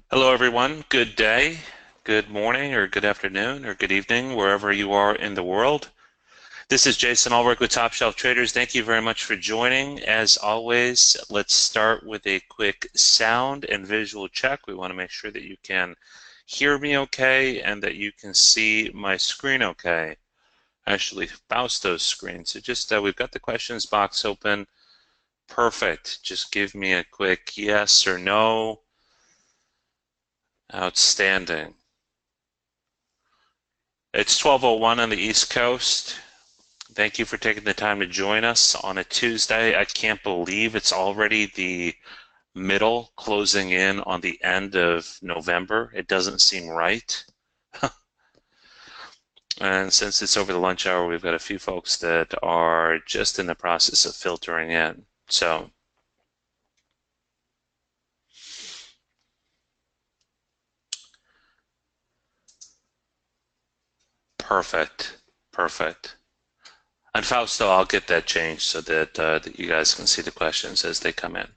Hello, everyone. Good day, good morning, or good afternoon, or good evening, wherever you are in the world. This is Jason Allwork with Top Shelf Traders. Thank you very much for joining. As always, let's start with a quick sound and visual check. We want to make sure that you can hear me okay and that you can see my screen okay. Actually, Fausto's screen. So just we've got the questions box open. Perfect. Just give me a quick yes or no. Outstanding. It's 12:01 on the East Coast. Thank you for taking the time to join us on a Tuesday. I can't believe it's already the middle, closing in on the end of November. It doesn't seem right. And since it's over the lunch hour, we've got a few folks that are just in the process of filtering in. So, perfect, perfect. And Fausto, I'll get that changed so that you guys can see the questions as they come in.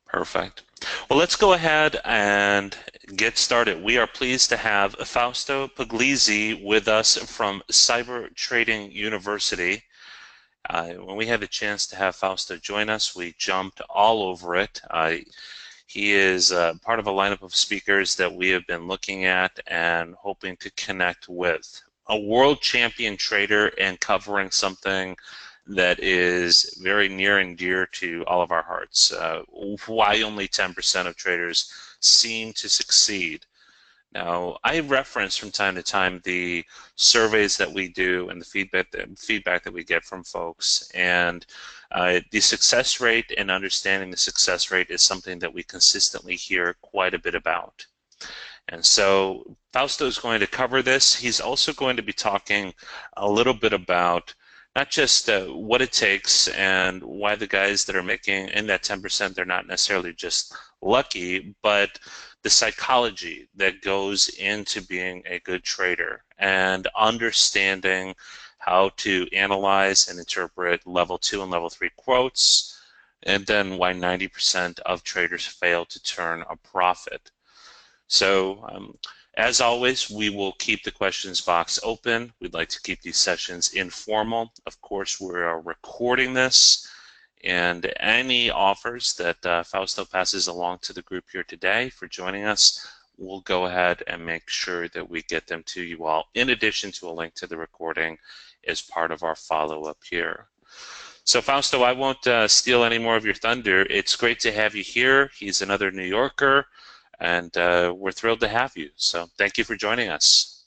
Perfect. Well, let's go ahead and get started. We are pleased to have Fausto Puglisi with us from Cyber Trading University. When we had the chance to have Fausto join us, we jumped all over it. He is part of a lineup of speakers that we have been looking at and hoping to connect with. A world champion trader and covering something that is very near and dear to all of our hearts. Why only 10% of traders seem to succeed. Now, I reference from time to time the surveys that we do and the feedback that we get from folks, and the success rate and understanding the success rate is something that we consistently hear quite a bit about. And so Fausto is going to cover this. He's also going to be talking a little bit about not just what it takes and why the guys that are making in that 10%, they're not necessarily just lucky, but the psychology that goes into being a good trader and understanding how to analyze and interpret level 2 and level 3 quotes, and then why 90% of traders fail to turn a profit. So as always, we will keep the questions box open. We'd like to keep these sessions informal. Of course, we are recording this, and any offers that Fausto passes along to the group here today for joining us, we'll go ahead and make sure that we get them to you all, in addition to a link to the recording as part of our follow-up here. So Fausto, I won't steal any more of your thunder. It's great to have you here. He's another New Yorker, and we're thrilled to have you. So thank you for joining us.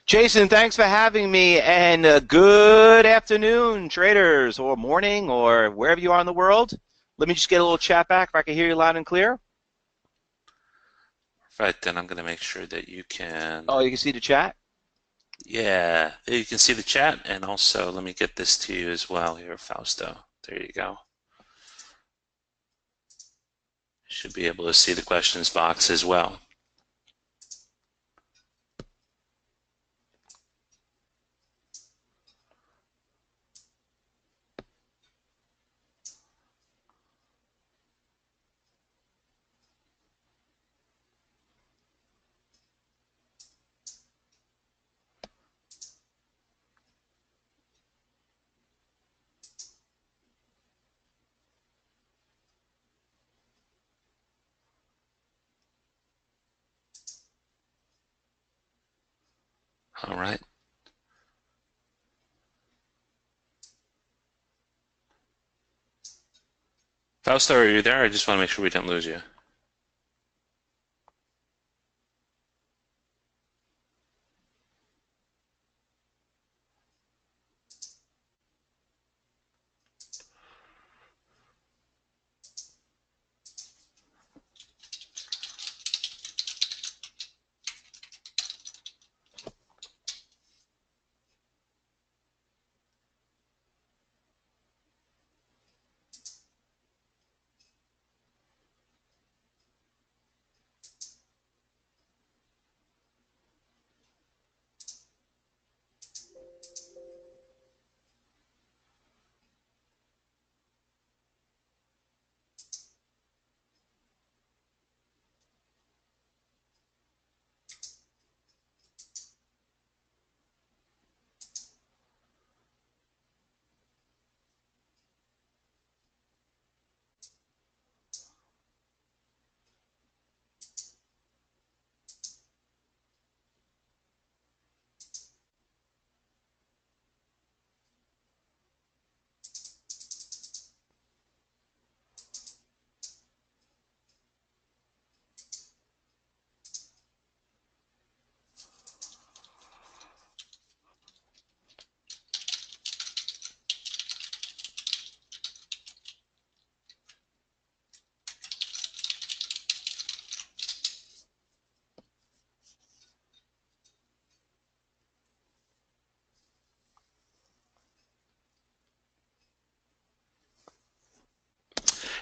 Jason, thanks for having me, and good afternoon, traders, or morning, or wherever you are in the world. Let me just get a little chat back if I can hear you loud and clear. Right, then I'm going to make sure that you can... Oh, you can see the chat? Yeah, you can see the chat, and also let me get this to you as well here, Fausto. There you go. Should be able to see the questions box as well. All right. Fausto, are you there? I just want to make sure we don't lose you.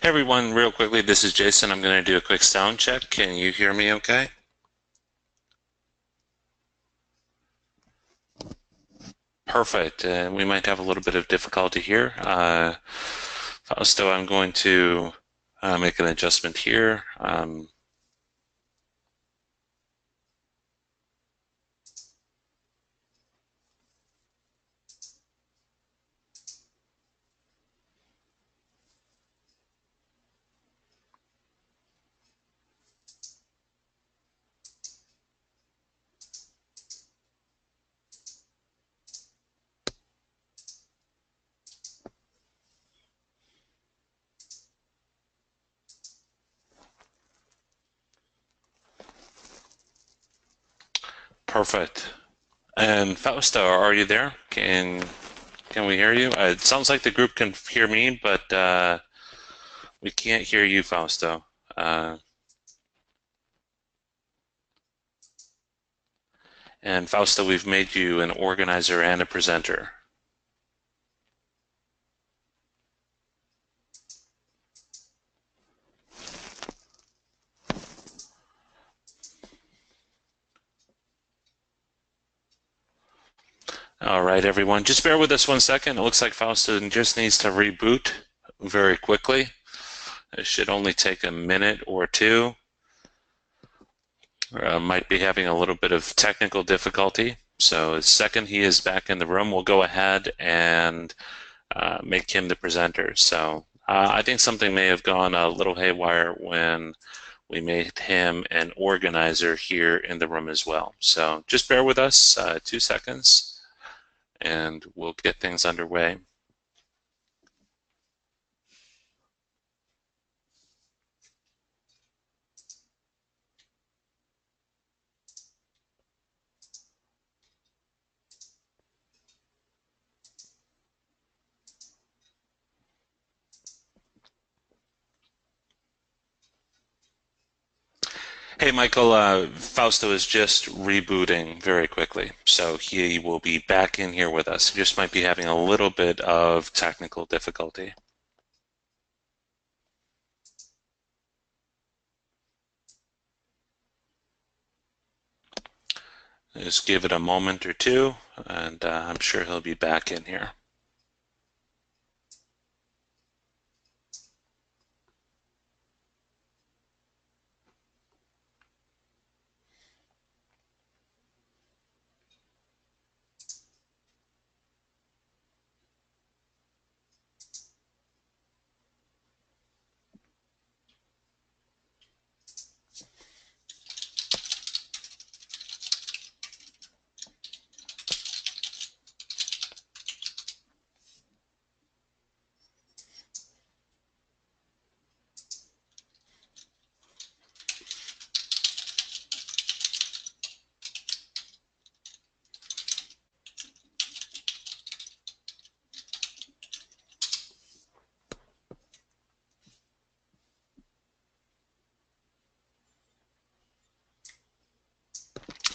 Everyone, real quickly, this is Jason. I'm going to do a quick sound check. Can you hear me okay? Perfect. We might have a little bit of difficulty here. Fausto, I'm going to make an adjustment here. Perfect. And Fausto, are you there? Can we hear you? It sounds like the group can hear me, but we can't hear you, Fausto. And Fausto, we've made you an organizer and a presenter. All right, everyone, just bear with us 1 second. It looks like Fausto just needs to reboot very quickly. It should only take a minute or two. Might be having a little bit of technical difficulty. So the second he is back in the room, we'll go ahead and make him the presenter. So I think something may have gone a little haywire when we made him an organizer here in the room as well. So just bear with us 2 seconds and we'll get things underway. Hey, Michael, Fausto is just rebooting very quickly, so he will be back in here with us. He just might be having a little bit of technical difficulty. Just give it a moment or two, and I'm sure he'll be back in here.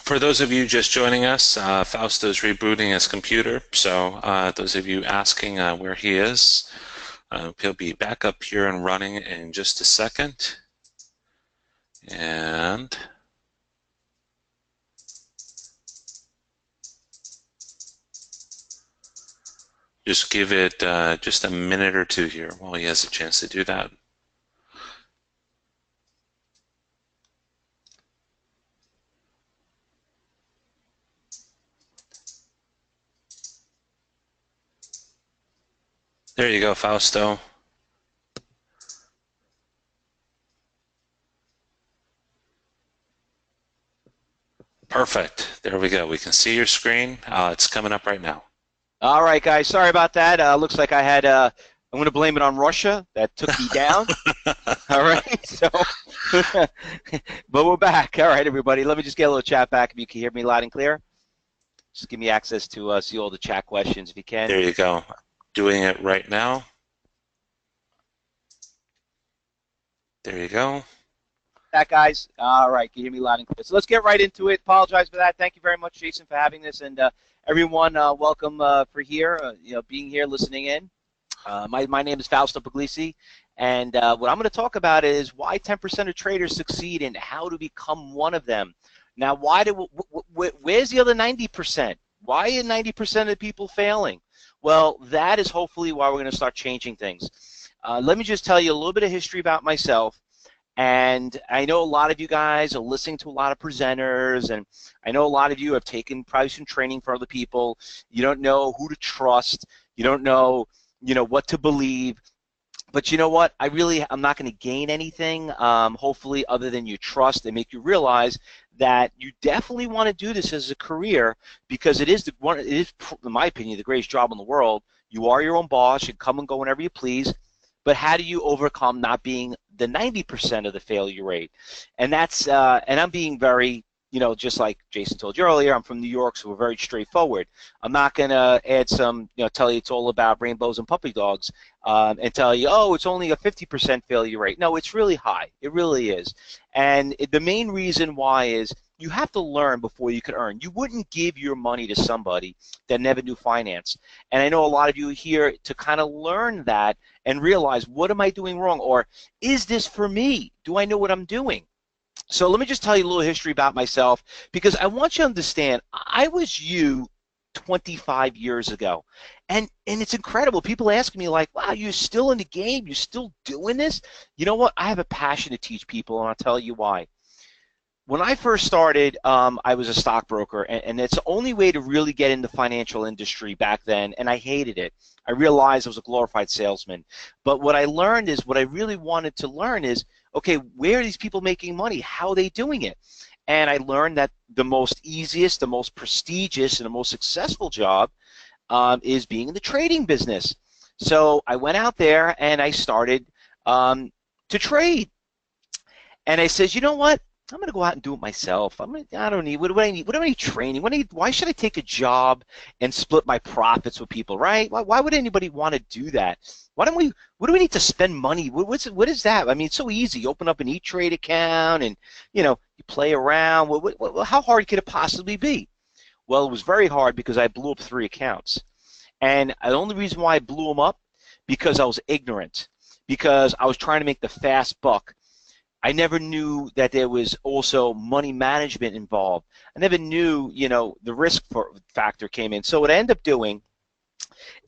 For those of you just joining us, Fausto's rebooting his computer. So those of you asking where he is, he'll be back up here and running in just a second. And just give it just a minute or two here while he has a chance to do that. There you go, Fausto. Perfect. There we go. We can see your screen. It's coming up right now. All right, guys. Sorry about that. Looks like I had. I'm going to blame it on Russia. That took me down. All right. So, but we're back. All right, everybody. Let me just get a little chat back if you can hear me loud and clear. Just give me access to see all the chat questions if you can. There you go. Doing it right now. There you go. That, guys. All right. Can you hear me loud and clear? So let's get right into it. Apologize for that. Thank you very much, Jason, for having this, and everyone, welcome for here. Being here, listening in. My name is Fausto Puglisi, and what I'm going to talk about is why 10% of traders succeed and how to become one of them. Now, where's the other 90%? Why are 90% of the people failing? Well, that is hopefully why we're going to start changing things. Let me just tell you a little bit of history about myself. And I know a lot of you guys are listening to a lot of presenters, and I know a lot of you have taken probably some training for other people. You don't know who to trust. You don't know, what to believe. But you know what? I'm not going to gain anything, hopefully, other than your trust and make you realize that you definitely want to do this as a career, because it is, in my opinion, the greatest job in the world. You are your own boss. You come and go whenever you please. But how do you overcome not being the 90% of the failure rate? And that's, and I'm being very, just like Jason told you earlier, I'm from New York, so we're very straightforward. I'm not going to add some, tell you it's all about rainbows and puppy dogs, and tell you, oh, it's only a 50% failure rate. No, it's really high. It really is. And the main reason why is you have to learn before you can earn. You wouldn't give your money to somebody that never knew finance. And I know a lot of you are here to kind of learn that and realize, what am I doing wrong? Or is this for me? Do I know what I'm doing? So let me just tell you a little history about myself, because I want you to understand, I was you 25 years ago. And it's incredible. People ask me like, wow, you're still in the game? You're still doing this? You know what? I have a passion to teach people, and I'll tell you why. When I first started, I was a stockbroker, and it's the only way to really get in the financial industry back then, and I hated it. I realized I was a glorified salesman. But what I learned is, what I really wanted to learn is, okay, where are these people making money? How are they doing it? And I learned that the most easiest, the most prestigious, and the most successful job is being in the trading business. So I went out there and I started to trade. And I said, you know what? I'm going to go out and do it myself. I don't need, what do I need? What do I need training? Why should I take a job and split my profits with people, right? Why would anybody want to do that? What do we need to spend money? What is that? I mean, it's so easy. You open up an E-Trade account and, you play around. How hard could it possibly be? Well, it was very hard, because I blew up 3 accounts. And the only reason why I blew them up, because I was ignorant, because I was trying to make the fast buck. I never knew that there was also money management involved. I never knew, the risk factor came in. So what I ended up doing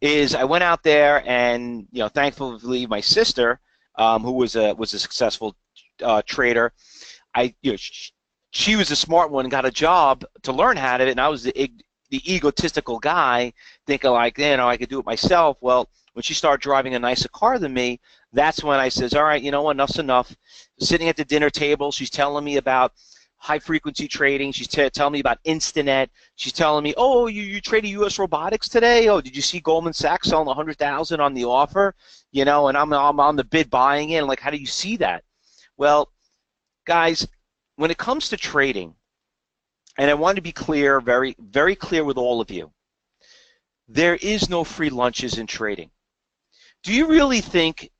is I went out there and, thankfully my sister, who was a successful trader, she was a smart one and got a job to learn how to do it, and I was the egotistical guy thinking like, I could do it myself. Well, when she started driving a nicer car than me, that's when I says, all right, enough's enough. Sitting at the dinner table, she's telling me about high-frequency trading. She's telling me about Instinet. She's telling me, oh, you traded U.S. robotics today? Oh, did you see Goldman Sachs selling $100,000 on the offer? And I'm on the bid buying it. And like, how do you see that? Well, guys, when it comes to trading, and I want to be clear, very, very clear with all of you, there is no free lunches in trading. Do you really think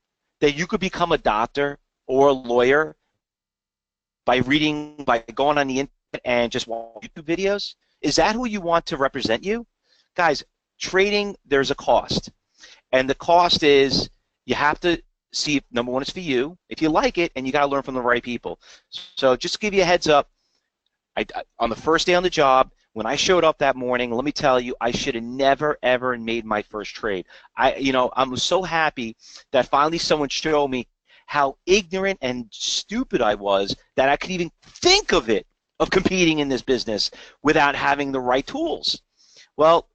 that you could become a doctor or a lawyer by going on the internet and just watching YouTube videos? Is that who you want to represent you? Guys, trading, there's a cost. And the cost is, you have to see if, number one, it's for you, if you like it, and you got to learn from the right people. So just to give you a heads up, on the first day on the job, when I showed up that morning, let me tell you, I should have never, ever made my first trade. I'm so happy that finally someone showed me how ignorant and stupid I was, that I could even think of competing in this business without having the right tools. Well,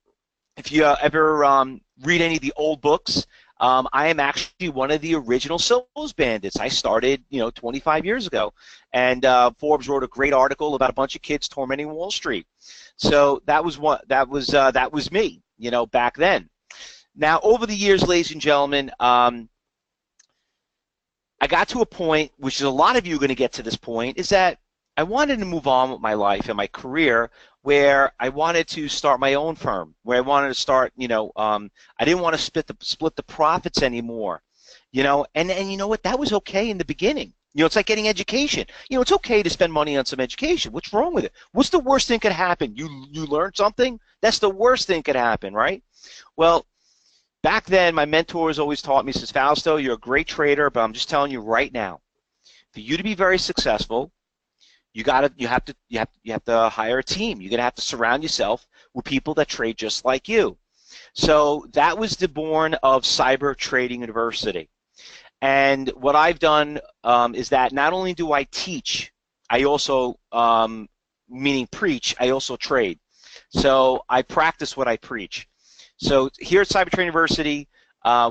if you ever read any of the old books, I am actually one of the original SOES Bandits. I started, 25 years ago, and Forbes wrote a great article about a bunch of kids tormenting Wall Street. So that was me, back then. Now, over the years, ladies and gentlemen, I got to a point, which is a lot of you are going to get to this point, is that I wanted to move on with my life and my career, where I wanted to start my own firm, where I wanted to start, I didn't want to split the profits anymore, and you know what, that was okay in the beginning. It's like getting education. It's okay to spend money on some education. What's wrong with it? What's the worst thing could happen? You learn something? That's the worst thing could happen, right? Well, Back then, my mentors always taught me, says, Fausto, you're a great trader, but I'm just telling you right now, for you to be very successful, you have to hire a team. You're gonna have to surround yourself with people that trade just like you. So that was the born of Cyber Trading University. And what I've done is that not only do I teach, I also, meaning preach, I also trade. So I practice what I preach. So here at Cyber Trading University,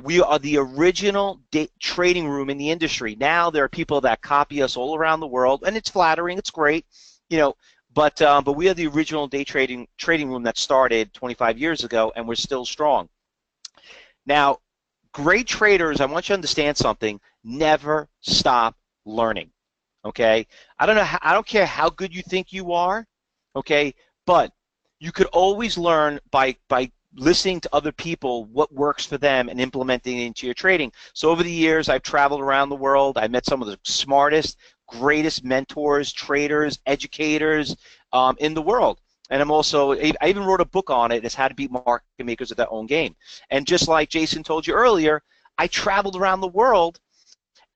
we are the original trading room in the industry. Now there are people that copy us all around the world, and it's flattering, it's great, but we are the original trading room that started 25 years ago, and we're still strong. Now, great traders, I want you to understand something. Never stop learning. Okay, I don't care how good you think you are. Okay, but you could always learn by listening to other people, what works for them, and implementing it into your trading. So over the years, I've traveled around the world. I met some of the smartest, greatest mentors, traders, educators in the world. And I even wrote a book on it. It's how to beat market makers at their own game. And just like Jason told you earlier, I traveled around the world,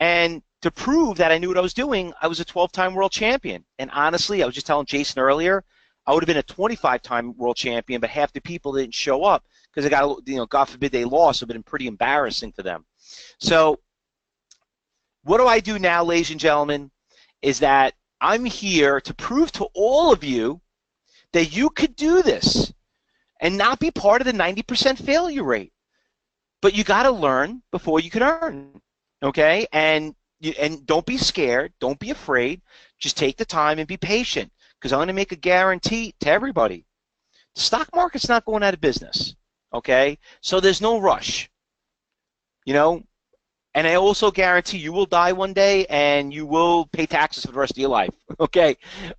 and to prove that I knew what I was doing, I was a 12-time world champion. And honestly, I was just telling Jason earlier, I would have been a 25-time world champion, but half the people didn't show up because they got, God forbid they lost. It would have been pretty embarrassing for them. So what do I do now, ladies and gentlemen, is that I'm here to prove to all of you that you could do this and not be part of the 90% failure rate. But you got to learn before you can earn, okay? And don't be scared. Don't be afraid. Just take the time and be patient, because I'm going to make a guarantee to everybody. The stock market's not going out of business, okay? So there's no rush, And I also guarantee you will die one day and you will pay taxes for the rest of your life, okay?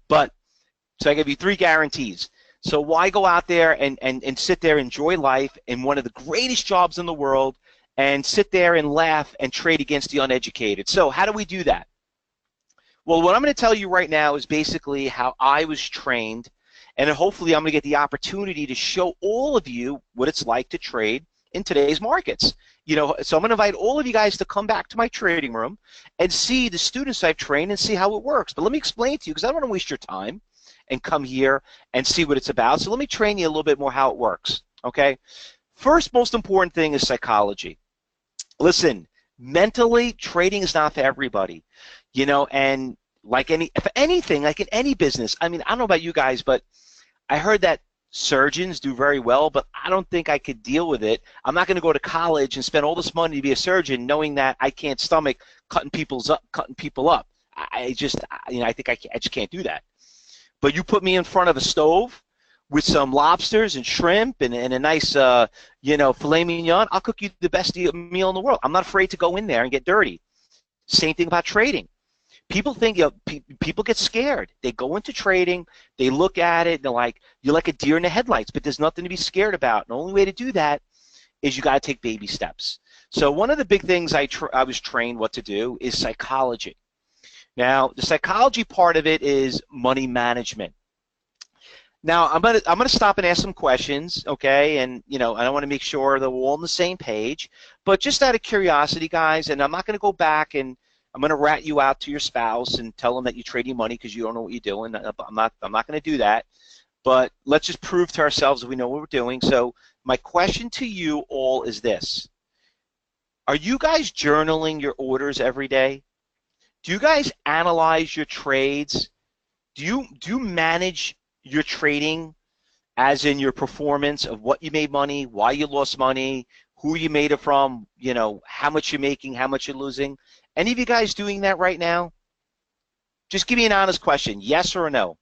So I give you 3 guarantees. So why go out there and sit there, enjoy life in one of the greatest jobs in the world, and sit there and laugh and trade against the uneducated? So how do we do that? Well, what I'm going to tell you right now is basically how I was trained, and hopefully I'm going to get the opportunity to show all of you what it's like to trade in today's markets. So I'm going to invite all of you guys to come back to my trading room and see the students I've trained and see how it works. But let me explain to you, because I don't want to waste your time, and come here and see what it's about. So let me train you a little bit more how it works, okay? First, most important thing is psychology. Listen, mentally, trading is not for everybody, and like in any business, I mean, I don't know about you guys, but I heard that surgeons do very well, but I don't think I could deal with it. I'm not going to go to college and spend all this money to be a surgeon knowing that I can't stomach cutting people up. I just can't do that. But you put me in front of a stove with some lobsters and shrimp and a nice, filet mignon, I'll cook you the best meal in the world. I'm not afraid to go in there and get dirty. Same thing about trading. People think, people get scared. They go into trading, they look at it, and they're like, you're like a deer in the headlights, but there's nothing to be scared about. And the only way to do that is you got to take baby steps. So one of the big things I was trained what to do is psychology. Now, the psychology part of it is money management. Now, I'm gonna stop and ask some questions, okay? And I want to make sure that we're all on the same page. But just out of curiosity, guys, and I'm not gonna go back and I'm gonna rat you out to your spouse and tell them that you're trading money because you don't know what you're doing. I'm not gonna do that. But let's just prove to ourselves that we know what we're doing. So my question to you all is this: are you guys journaling your orders every day? Do you guys analyze your trades? Do you manage your trading, as in your performance of what you made money, why you lost money, who you made it from, how much you're making, how much you're losing? Any of you guys doing that right now? Just give me an honest question, yes or no.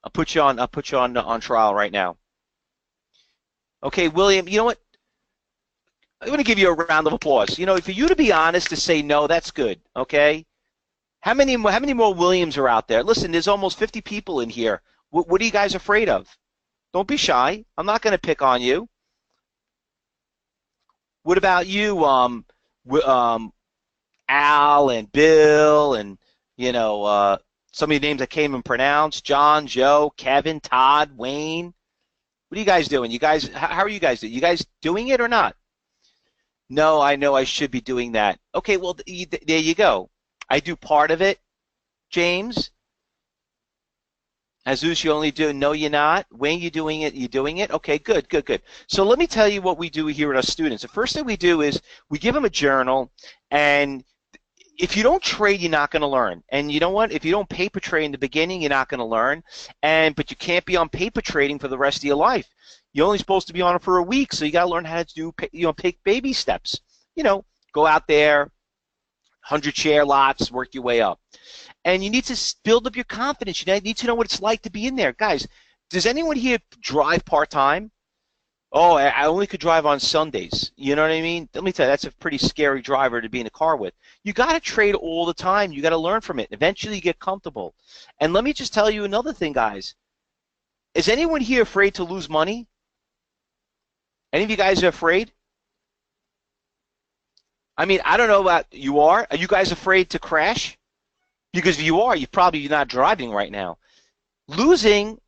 I'll put you on trial right now. Okay, William, you know what? I'm going to give you a round of applause. For you to be honest, to say no, that's good, okay? How many more Williams are out there? Listen, there's almost 50 people in here. What are you guys afraid of? Don't be shy. I'm not going to pick on you. What about you, Al and Bill and, some of the names I can't even pronounce, John, Joe, Kevin, Todd, Wayne? What are you guys doing? You guys, how are you guys doing? You guys doing it or not? No, I know I should be doing that. Okay, well, there you go. I do part of it, James. Jesus, you only do, no, you're not. Wayne, you doing it? You doing it? Okay, good, good, good. So let me tell you what we do here with our students. The first thing we do is we give them a journal, and if you don't trade, you're not going to learn. And you know what? If you don't paper trade in the beginning, you're not going to learn. But you can't be on paper trading for the rest of your life. You're only supposed to be on it for a week, so you got to learn how to do, take baby steps. Go out there, 100 share lots, work your way up. And you need to build up your confidence. You need to know what it's like to be in there. Guys, does anyone here drive part-time? Oh, I only could drive on Sundays. You know what I mean? Let me tell you, that's a pretty scary driver to be in a car with. You got to trade all the time. You got to learn from it. Eventually, you get comfortable. And let me just tell you another thing, guys. Is anyone here afraid to lose money? Any of you guys are afraid? I mean, I don't know about you are. Are you guys afraid to crash? Because if you are, you're probably not driving right now. Losing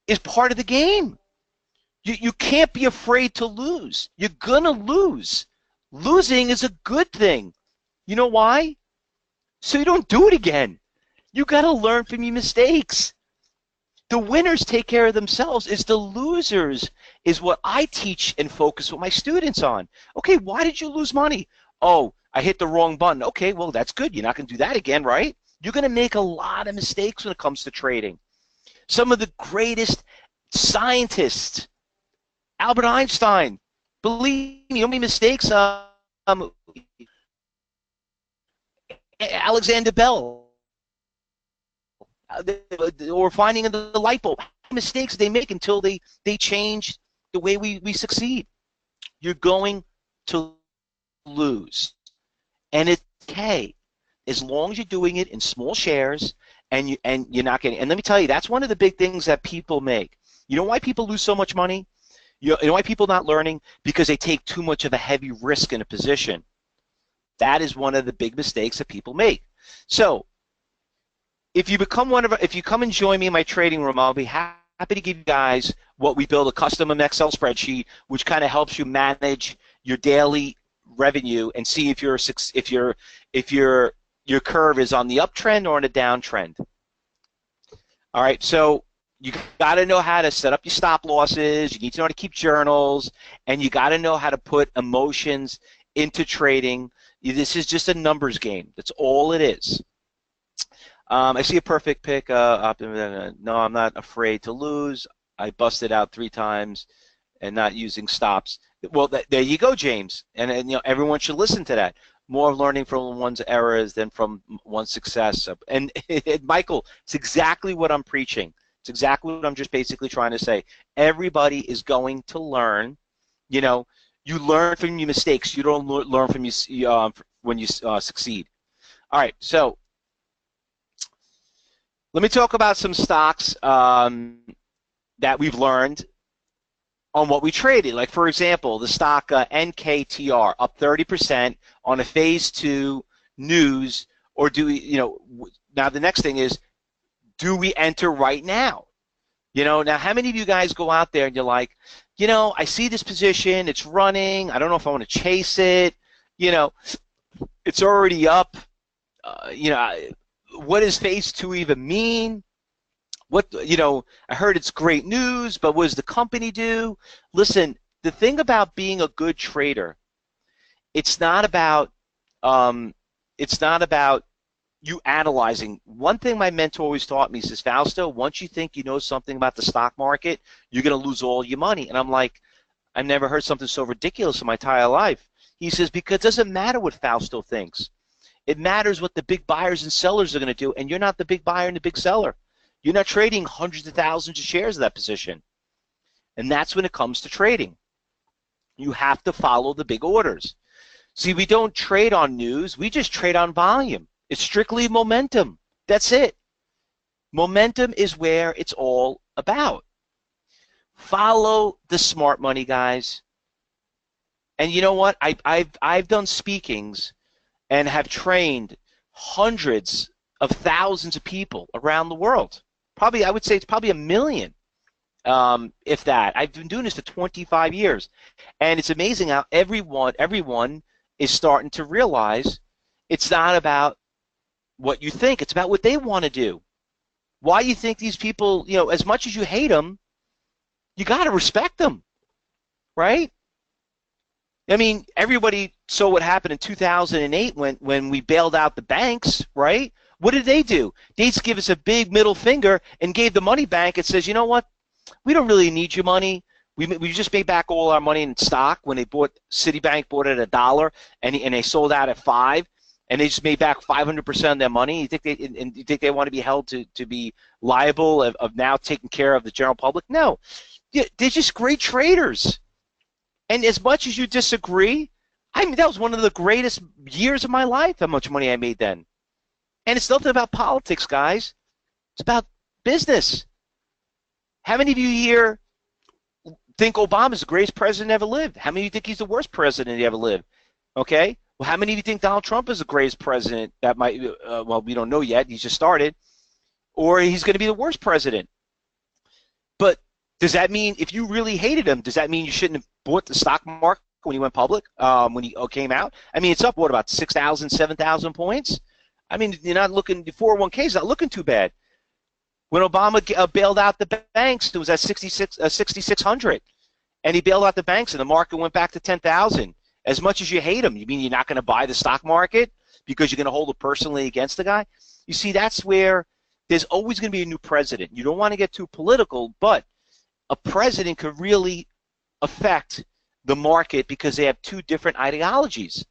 is part of the game. You can't be afraid to lose. You're going to lose. Losing is a good thing. You know why? So you don't do it again. You got to learn from your mistakes. The winners take care of themselves. It's the losers is what I teach and focus with my students on. Okay, why did you lose money? Oh, I hit the wrong button. Okay, well, that's good. You're not going to do that again, right? You're going to make a lot of mistakes when it comes to trading. Some of the greatest scientists, Albert Einstein, believe me, how many mistakes? Alexander Bell, or finding the light bulb. How many mistakes they make until they change the way we succeed? You're going to lose, and it's okay. As long as you're doing it in small shares and you're not getting. And let me tell you, that's one of the big things that people make. You know why people lose so much money? You know why people not learning? Because they take too much of a heavy risk in a position. That is one of the big mistakes that people make. So if you come and join me in my trading room, I'll be happy to give you guys what we build, a custom Excel spreadsheet, which kind of helps you manage your daily revenue and see if your curve is on the uptrend or on a downtrend. All right, so you got to know how to set up your stop losses. You need to know how to keep journals, and you got to know how to put emotions into trading. This is just a numbers game. That's all it is. I see a perfect pick. No, I'm not afraid to lose. I busted out 3 times and not using stops. Well, there you go, James. And everyone should listen to that. More learning from one's errors than from one's success. And Michael, it's exactly what I'm preaching. It's exactly what I'm just basically trying to say. Everybody is going to learn. You learn from your mistakes. You don't learn from when you succeed. All right, so let me talk about some stocks that we've learned on what we traded. Like, for example, the stock NKTR up 30% on a phase 2 news, or do we, now the next thing is, do we enter right now? Now how many of you guys go out there and you're like, I see this position, it's running, I don't know if I want to chase it, it's already up, what does phase 2 even mean? What, I heard it's great news, but what does the company do? Listen, the thing about being a good trader, it's not about you analyzing. One thing my mentor always taught me, he says, Fausto, once you think you know something about the stock market, you're going to lose all your money. And I'm like, I've never heard something so ridiculous in my entire life. He says, because it doesn't matter what Fausto thinks. It matters what the big buyers and sellers are going to do, and you're not the big buyer and the big seller. You're not trading hundreds of thousands of shares of that position. And that's when it comes to trading. You have to follow the big orders. See, we don't trade on news. We just trade on volume. It's strictly momentum. That's it. Momentum is where it's all about. Follow the smart money, guys. And you know what? I've done speakings and have trained hundreds of thousands of people around the world. Probably, I would say it's probably 1 million if that. I've been doing this for 25 years, and it's amazing how everyone is starting to realize it's not about what you think; it's about what they want to do. Why you think these people, as much as you hate them, you got to respect them, right? I mean, everybody saw what happened in 2008 when we bailed out the banks, right? What did they do? They just give us a big middle finger and gave the money bank and says, you know what? We don't really need your money. We just made back all our money in stock when they bought Citibank bought it at $1 and they sold out at $5 and they just made back 500% of their money. You think they want to be held to be liable of now taking care of the general public? No, they're just great traders. And as much as you disagree, I mean that was one of the greatest years of my life. How much money I made then, and it's nothing about politics, guys. It's about business. How many of you here think Obama's the greatest president ever lived? How many of you think he's the worst president ever lived? Okay. Well, how many of you think Donald Trump is the greatest president that might? Well, we don't know yet. He's just started, or he's going to be the worst president. But does that mean if you really hated him, does that mean you shouldn't have bought the stock market when he went public? When he came out? I mean, it's up what about 6,000, 7,000 points? I mean, you're not looking. The 401k is not looking too bad. When Obama bailed out the banks, it was at 6,600, and he bailed out the banks, and the market went back to 10,000. As much as you hate him, you mean you're not going to buy the stock market because you're going to hold it personally against the guy? You see, that's where there's always going to be a new president. You don't want to get too political, but a president could really affect the market because they have two different ideologies.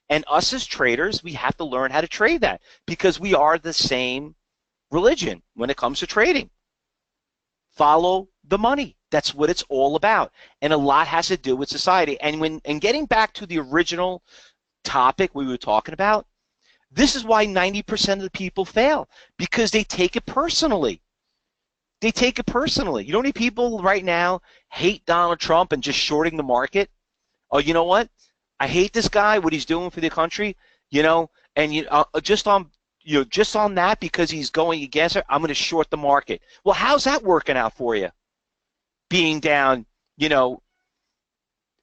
And us as traders, we have to learn how to trade that because we are the same religion when it comes to trading. Follow the money. That's what it's all about. And a lot has to do with society. And getting back to the original topic we were talking about, this is why 90% of the people fail, because they take it personally. They take it personally. You know how many people right now hate Donald Trump and just shorting the market? Oh, you know what? I hate this guy, what he's doing for the country, and just on that because he's going against it, I'm going to short the market. Well, how's that working out for you? Being down,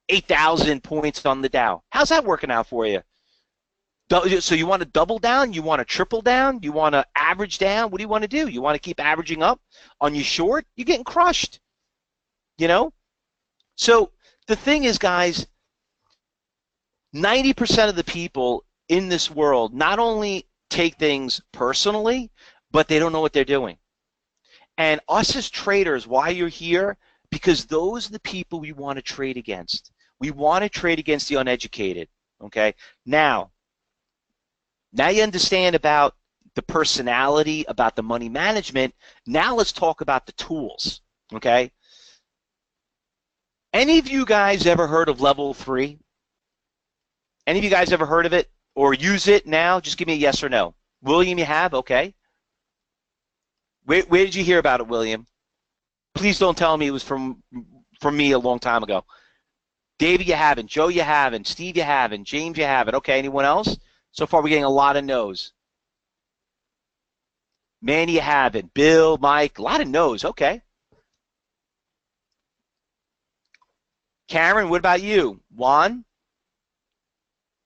8,000 points on the Dow. How's that working out for you? So you want to double down? You want to triple down? You want to average down? What do you want to do? You want to keep averaging up on your short? You're getting crushed, So the thing is, guys, 90% of the people in this world not only take things personally, but they don't know what they're doing. And us as traders, why you're here, because those are the people we want to trade against. We want to trade against the uneducated, okay? Now you understand about the personality, about the money management. Now let's talk about the tools, okay? Any of you guys ever heard of level 3? Any of you guys ever heard of it or use it now? Just give me a yes or no. William, you have? Okay. Where did you hear about it, William? Please don't tell me it was from me a long time ago. David, you haven't. Joe, you haven't. Steve, you haven't. James, you haven't. Okay, anyone else? So far, we're getting a lot of no's. Manny, you haven't. Bill, Mike, a lot of no's. Okay. Karen, what about you? Juan?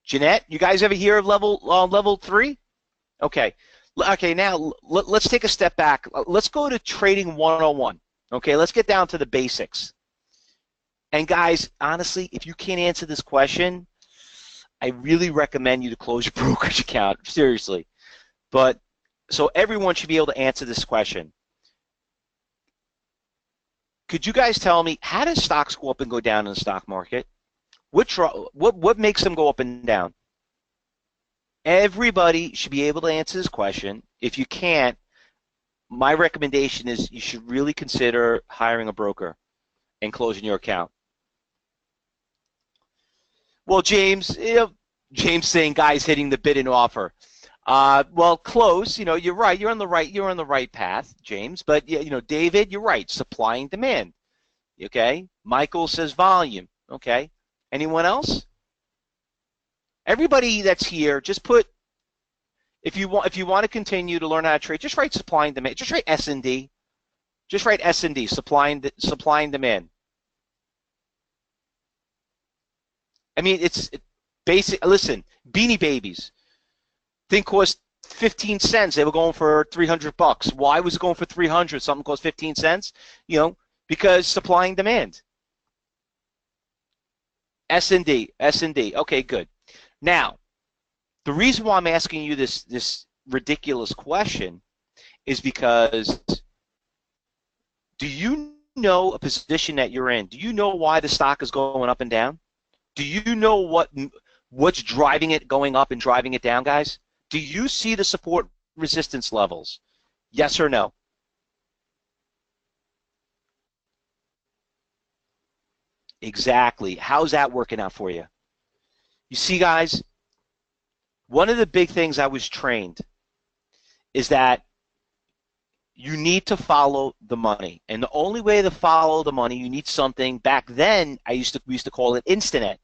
Jeanette, you guys ever hear of level 3? Okay. Okay, now let's take a step back. Let's go to Trading 101. Okay, let's get down to the basics. And guys, honestly, if you can't answer this question, I really recommend you to close your brokerage account, seriously. But so everyone should be able to answer this question. Could you guys tell me, how does stocks go up and go down in the stock market? What makes them go up and down? Everybody should be able to answer this question. If you can't, my recommendation is you should really consider hiring a broker and closing your account. Well, James, James saying guys hitting the bid and offer. Well, close. You're right. You're on the right path, James. But David, you're right. Supply and demand. Okay. Michael says volume. Okay. Anyone else? Everybody that's here, just put. If you want to continue to learn how to trade, just write supply and demand. Just write S&D. Just write S&D, supply and demand. I mean, it's basic. Listen, Beanie Babies, thing cost 15 cents. They were going for $300. Why was it going for 300? Something cost 15 cents. You know, because supply and demand. S&D. Okay, good. Now, the reason why I'm asking you this ridiculous question is because, do you know a position that you're in? Do you know why the stock is going up and down? Do you know what's driving it going up and driving it down, guys? Do you see the support resistance levels? Yes or no? Exactly. How's that working out for you? You see, guys, one of the big things I was trained is that you need to follow the money. And the only way to follow the money, you need something. Back then, we used to call it Instinet.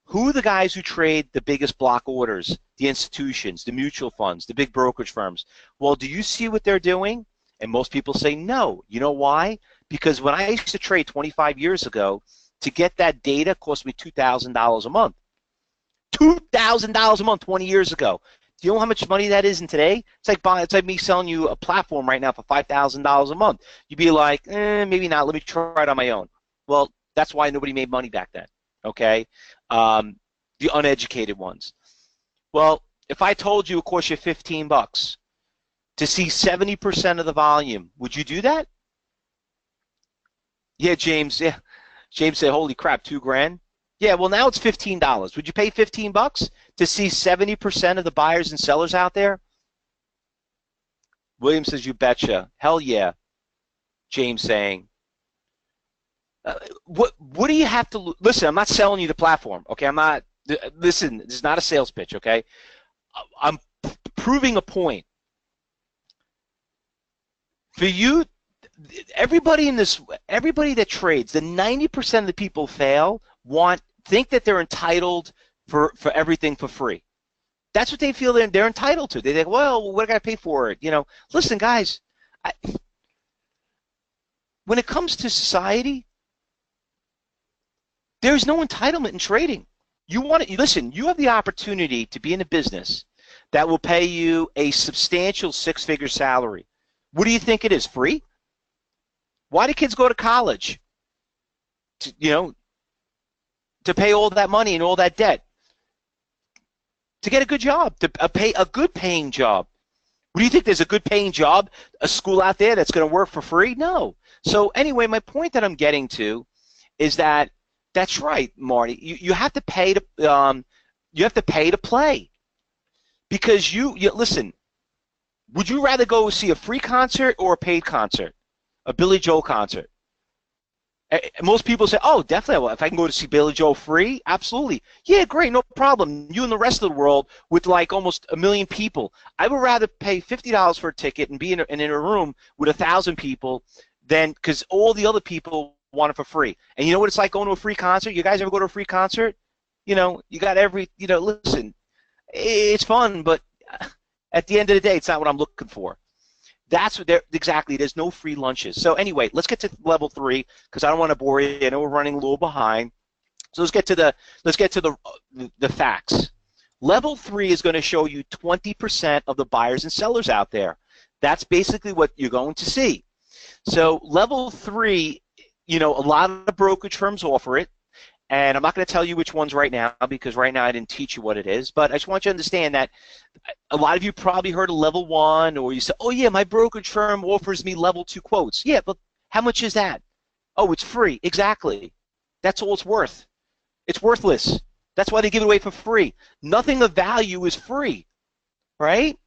Who are the guys who trade the biggest block orders? The institutions, the mutual funds, the big brokerage firms. Well, do you see what they're doing? And most people say no. You know why? Because when I used to trade 25 years ago, to get that data cost me $2,000 a month. $2,000 a month 20 years ago. Do you know how much money that is in today? It's like me selling you a platform right now for $5,000 a month. You'd be like, maybe not. Let me try it on my own. Well, that's why nobody made money back then. Okay, the uneducated ones. Well, if I told you it cost you $15 to see 70% of the volume, would you do that? Yeah, James. Yeah, James said, "Holy crap, $2,000." Yeah, well now it's $15. Would you pay $15 to see 70% of the buyers and sellers out there? William says, "You betcha." Hell yeah. James saying, what do you have to listen? I'm not selling you the platform, okay? I'm not. Listen, this is not a sales pitch, okay? I'm proving a point. For you, everybody that trades, the 90% of the people think that they're entitled for everything for free. That's what they feel they're entitled to. They think, well, what do I got to pay for it? You know, listen, guys. When it comes to society, there's no entitlement in trading. Listen, you have the opportunity to be in a business that will pay you a substantial six-figure salary. What do you think it is? Free? Why do kids go to college? To pay all that money and all that debt. To get a good job, to pay a good paying job. What do you think? There's a good paying job, a school out there that's going to work for free? No. So anyway, my point that I'm getting to is that that's right, Marty. You have to pay to play, because you listen. Would you rather go see a free concert or a paid concert, a Billy Joel concert? Most people say, "Oh, definitely. If I can go to see Billy Joel free, absolutely. Yeah, great, no problem. You and the rest of the world with like almost 1 million people. I would rather pay $50 for a ticket and be in a room with 1,000 people than because all the other people want it for free. And you know what it's like going to a free concert? You guys ever go to a free concert? You got listen, it's fun, but at the end of the day, it's not what I'm looking for. That's what exactly. There's no free lunches. So anyway, let's get to level 3 because I don't want to bore you. I know we're running a little behind. So let's get to the facts. Level 3 is going to show you 20% of the buyers and sellers out there. That's basically what you're going to see. So level 3, a lot of the brokerage firms offer it, and I'm not going to tell you which ones right now because right now I didn't teach you what it is, but I just want you to understand that a lot of you probably heard of level 1, or you say, "Oh yeah, my brokerage firm offers me level 2 quotes." Yeah, but how much is that? Oh, it's free. Exactly. That's all it's worth. It's worthless. That's why they give it away for free. Nothing of value is free, right?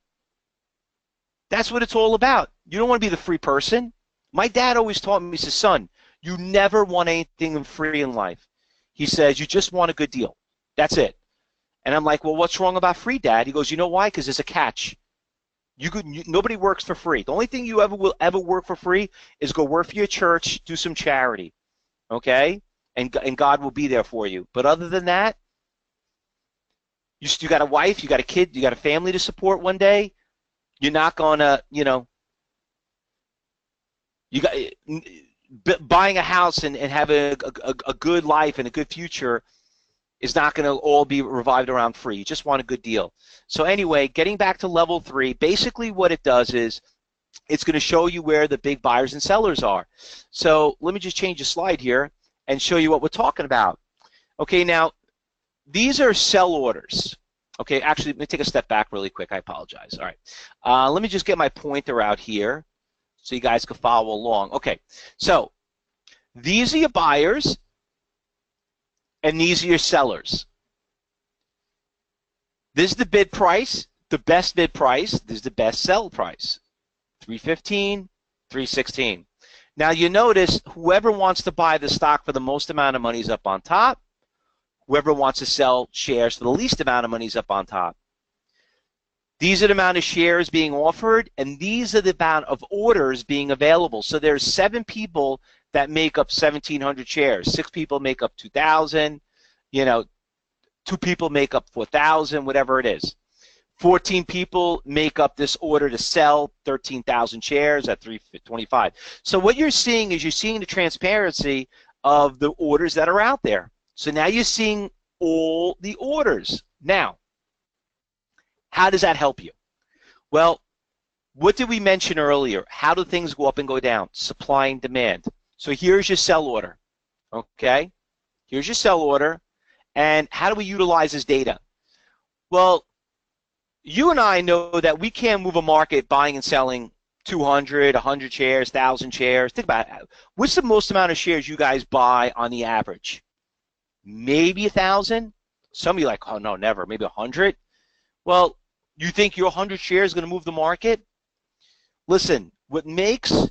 That's what it's all about. You don't want to be the free person. My dad always taught me, he says, "Son, you never want anything free in life." He says, "You just want a good deal. That's it." And I'm like, "Well, what's wrong about free, Dad?" He goes, "You know why? Because there's a catch. Nobody works for free. The only thing you will ever work for free is go work for your church, do some charity, okay? And God will be there for you. But other than that, you got a wife, you got a kid, you got a family to support one day. You're not gonna, You got buying a house and having a good life and a good future is not going to all be revived around free. You just want a good deal. So anyway, getting back to level 3, basically what it does is it's going to show you where the big buyers and sellers are. So let me just change the slide here and show you what we're talking about. Okay, now these are sell orders. Okay, actually, let me take a step back really quick. I apologize. All right, let me just get my pointer out here so you guys can follow along. Okay, so these are your buyers and these are your sellers. This is the bid price, the best bid price. This is the best sell price. 315, 316. Now you notice whoever wants to buy the stock for the most amount of money is up on top. Whoever wants to sell shares for the least amount of money is up on top. These are the amount of shares being offered, and these are the amount of orders being available. So there's 7 people that make up 1,700 shares. 6 people make up 2,000. You know, 2 people make up 4,000, whatever it is. 14 people make up this order to sell 13,000 shares at 325. So what you're seeing is you're seeing the transparency of the orders that are out there. So now you're seeing all the orders. Now, how does that help you? Well, what did we mention earlier? How do things go up and go down? Supply and demand. So here's your sell order, okay? Here's your sell order, and how do we utilize this data? Well, you and I know that we can't move a market buying and selling 200, 100 shares, 1,000 shares. Think about it. What's the most amount of shares you guys buy on the average? Maybe 1,000? Some of you are like, oh, no, never. Maybe 100? Well, you think your 100 shares is going to move the market? Listen, what makes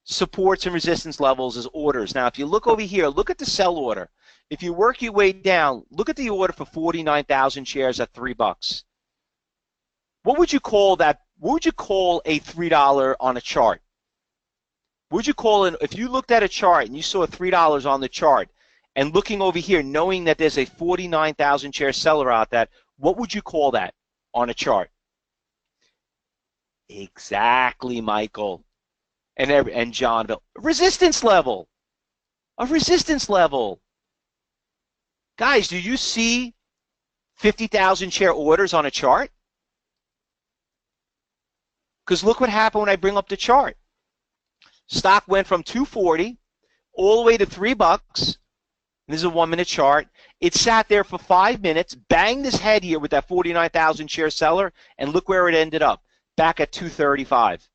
supports and resistance levels is orders. Now, if you look over here, look at the sell order. If you work your way down, look at the order for 49,000 shares at $3. What would you call that? What would you call a $3 on a chart? What would you call it if you looked at a chart and you saw $3 on the chart and looking over here, knowing that there's a 49,000 share seller out there, what would you call that on a chart? Exactly, Michael and John. Resistance level. A resistance level. Guys, do you see 50,000 share orders on a chart? Because look what happened when I bring up the chart. Stock went from 240 all the way to $3. This is a 1-minute chart. It sat there for 5 minutes, banged his head here with that 49,000 share seller, and look where it ended up, back at 235.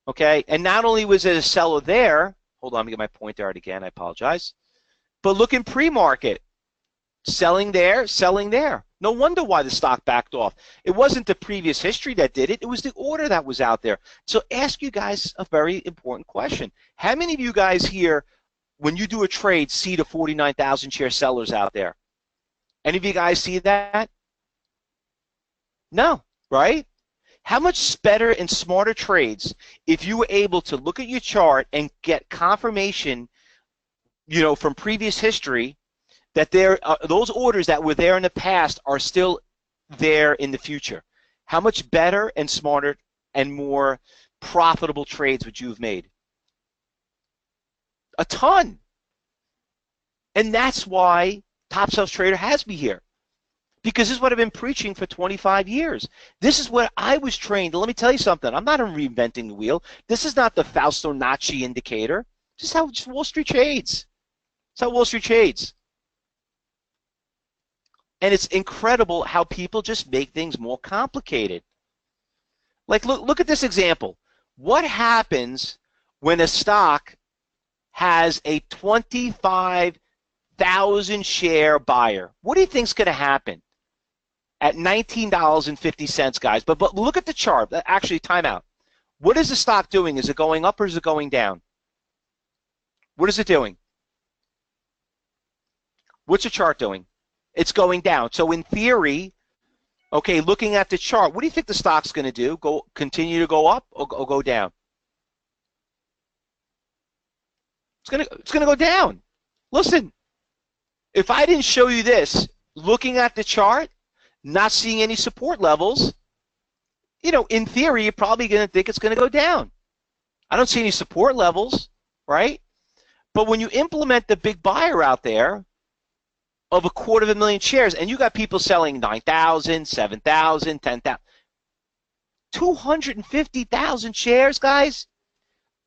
Okay, and not only was it a seller there, hold on, let me get my pointer out again, I apologize, but look in pre-market, selling there, selling there. No wonder why the stock backed off. It wasn't the previous history that did it. It was the order that was out there. So ask you guys a very important question. How many of you guys here, when you do a trade, see the 49,000 share sellers out there? Any of you guys see that? No, right? How much better and smarter trades if you were able to look at your chart and get confirmation, you know, from previous history that there those orders that were there in the past are still there in the future. How much better and smarter and more profitable trades would you have made? A ton. And that's why Top Sales Trader has me here. Because this is what I've been preaching for 25 years. This is what I was trained. Let me tell you something. I'm not reinventing the wheel. This is not the Fausto Nacci indicator. This is how Wall Street trades. It's how Wall Street trades. And it's incredible how people just make things more complicated. Like, look at this example. What happens when a stock has a 25,000 share buyer? What do you think is going to happen at $19.50, guys? But look at the chart. Actually, time out. What is the stock doing? Is it going up or is it going down? What is it doing? What's the chart doing? It's going down. So in theory, okay, looking at the chart, what do you think the stock's going to do? Continue to go up or go down? It's going to go down. Listen, if I didn't show you this, looking at the chart, not seeing any support levels, you know, in theory, you're probably going to think it's going to go down. I don't see any support levels, right? But when you implement the big buyer out there of 250,000 shares, and you got people selling 9,000, 7,000, 10,000, 250,000 shares, guys,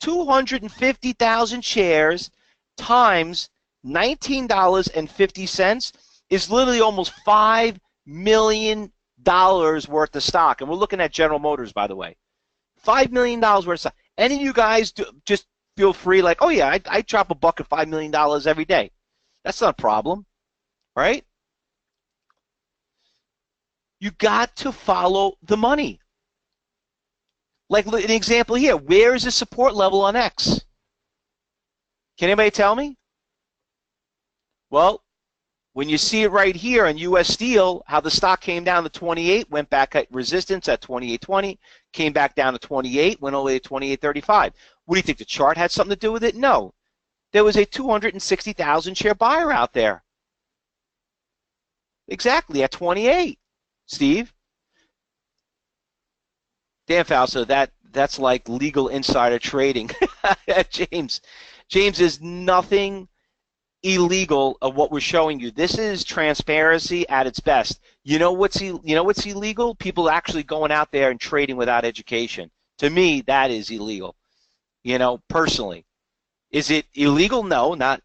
250,000 shares times $19.50 is literally almost $5 million worth of stock. And we're looking at General Motors, by the way. $5 million worth of stock. Any of you guys just feel free, like, oh yeah, I drop a buck at $5 million every day. That's not a problem, right? You got to follow the money. Like an example here, where is the support level on X? Can anybody tell me? Well, when you see it right here on U.S. Steel, how the stock came down to 28, went back at resistance at 28.20, came back down to 28, went all the way to 28.35. What do you think? The chart had something to do with it? No. There was a 260,000 share buyer out there. Exactly, at 28. Steve? Dan Fausto, that's like legal insider trading. James is nothing illegal of what we're showing you. This is transparency at its best. You know what's illegal? People actually going out there and trading without education. To me, that is illegal. Personally. Is it illegal? No, not,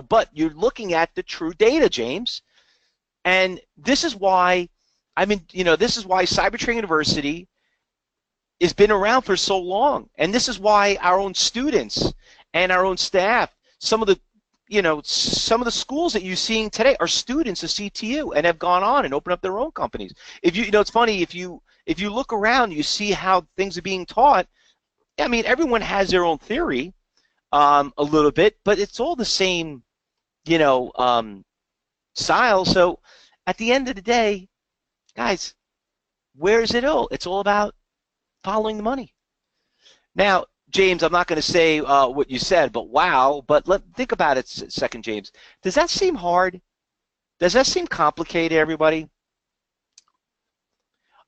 but you're looking at the true data, James. And this is why, this is why Cyber University has been around for so long. And this is why our own students and our own staff, some of the schools that you're seeing today are students of CTU and have gone on and opened up their own companies. It's funny, if you look around, you see how things are being taught. Everyone has their own theory, a little bit, but it's all the same, style. So at the end of the day, guys, where is it all? It's all about following the money. Now, James, I'm not going to say what you said, but wow. But think about it a second, James. Does that seem hard? Does that seem complicated, everybody?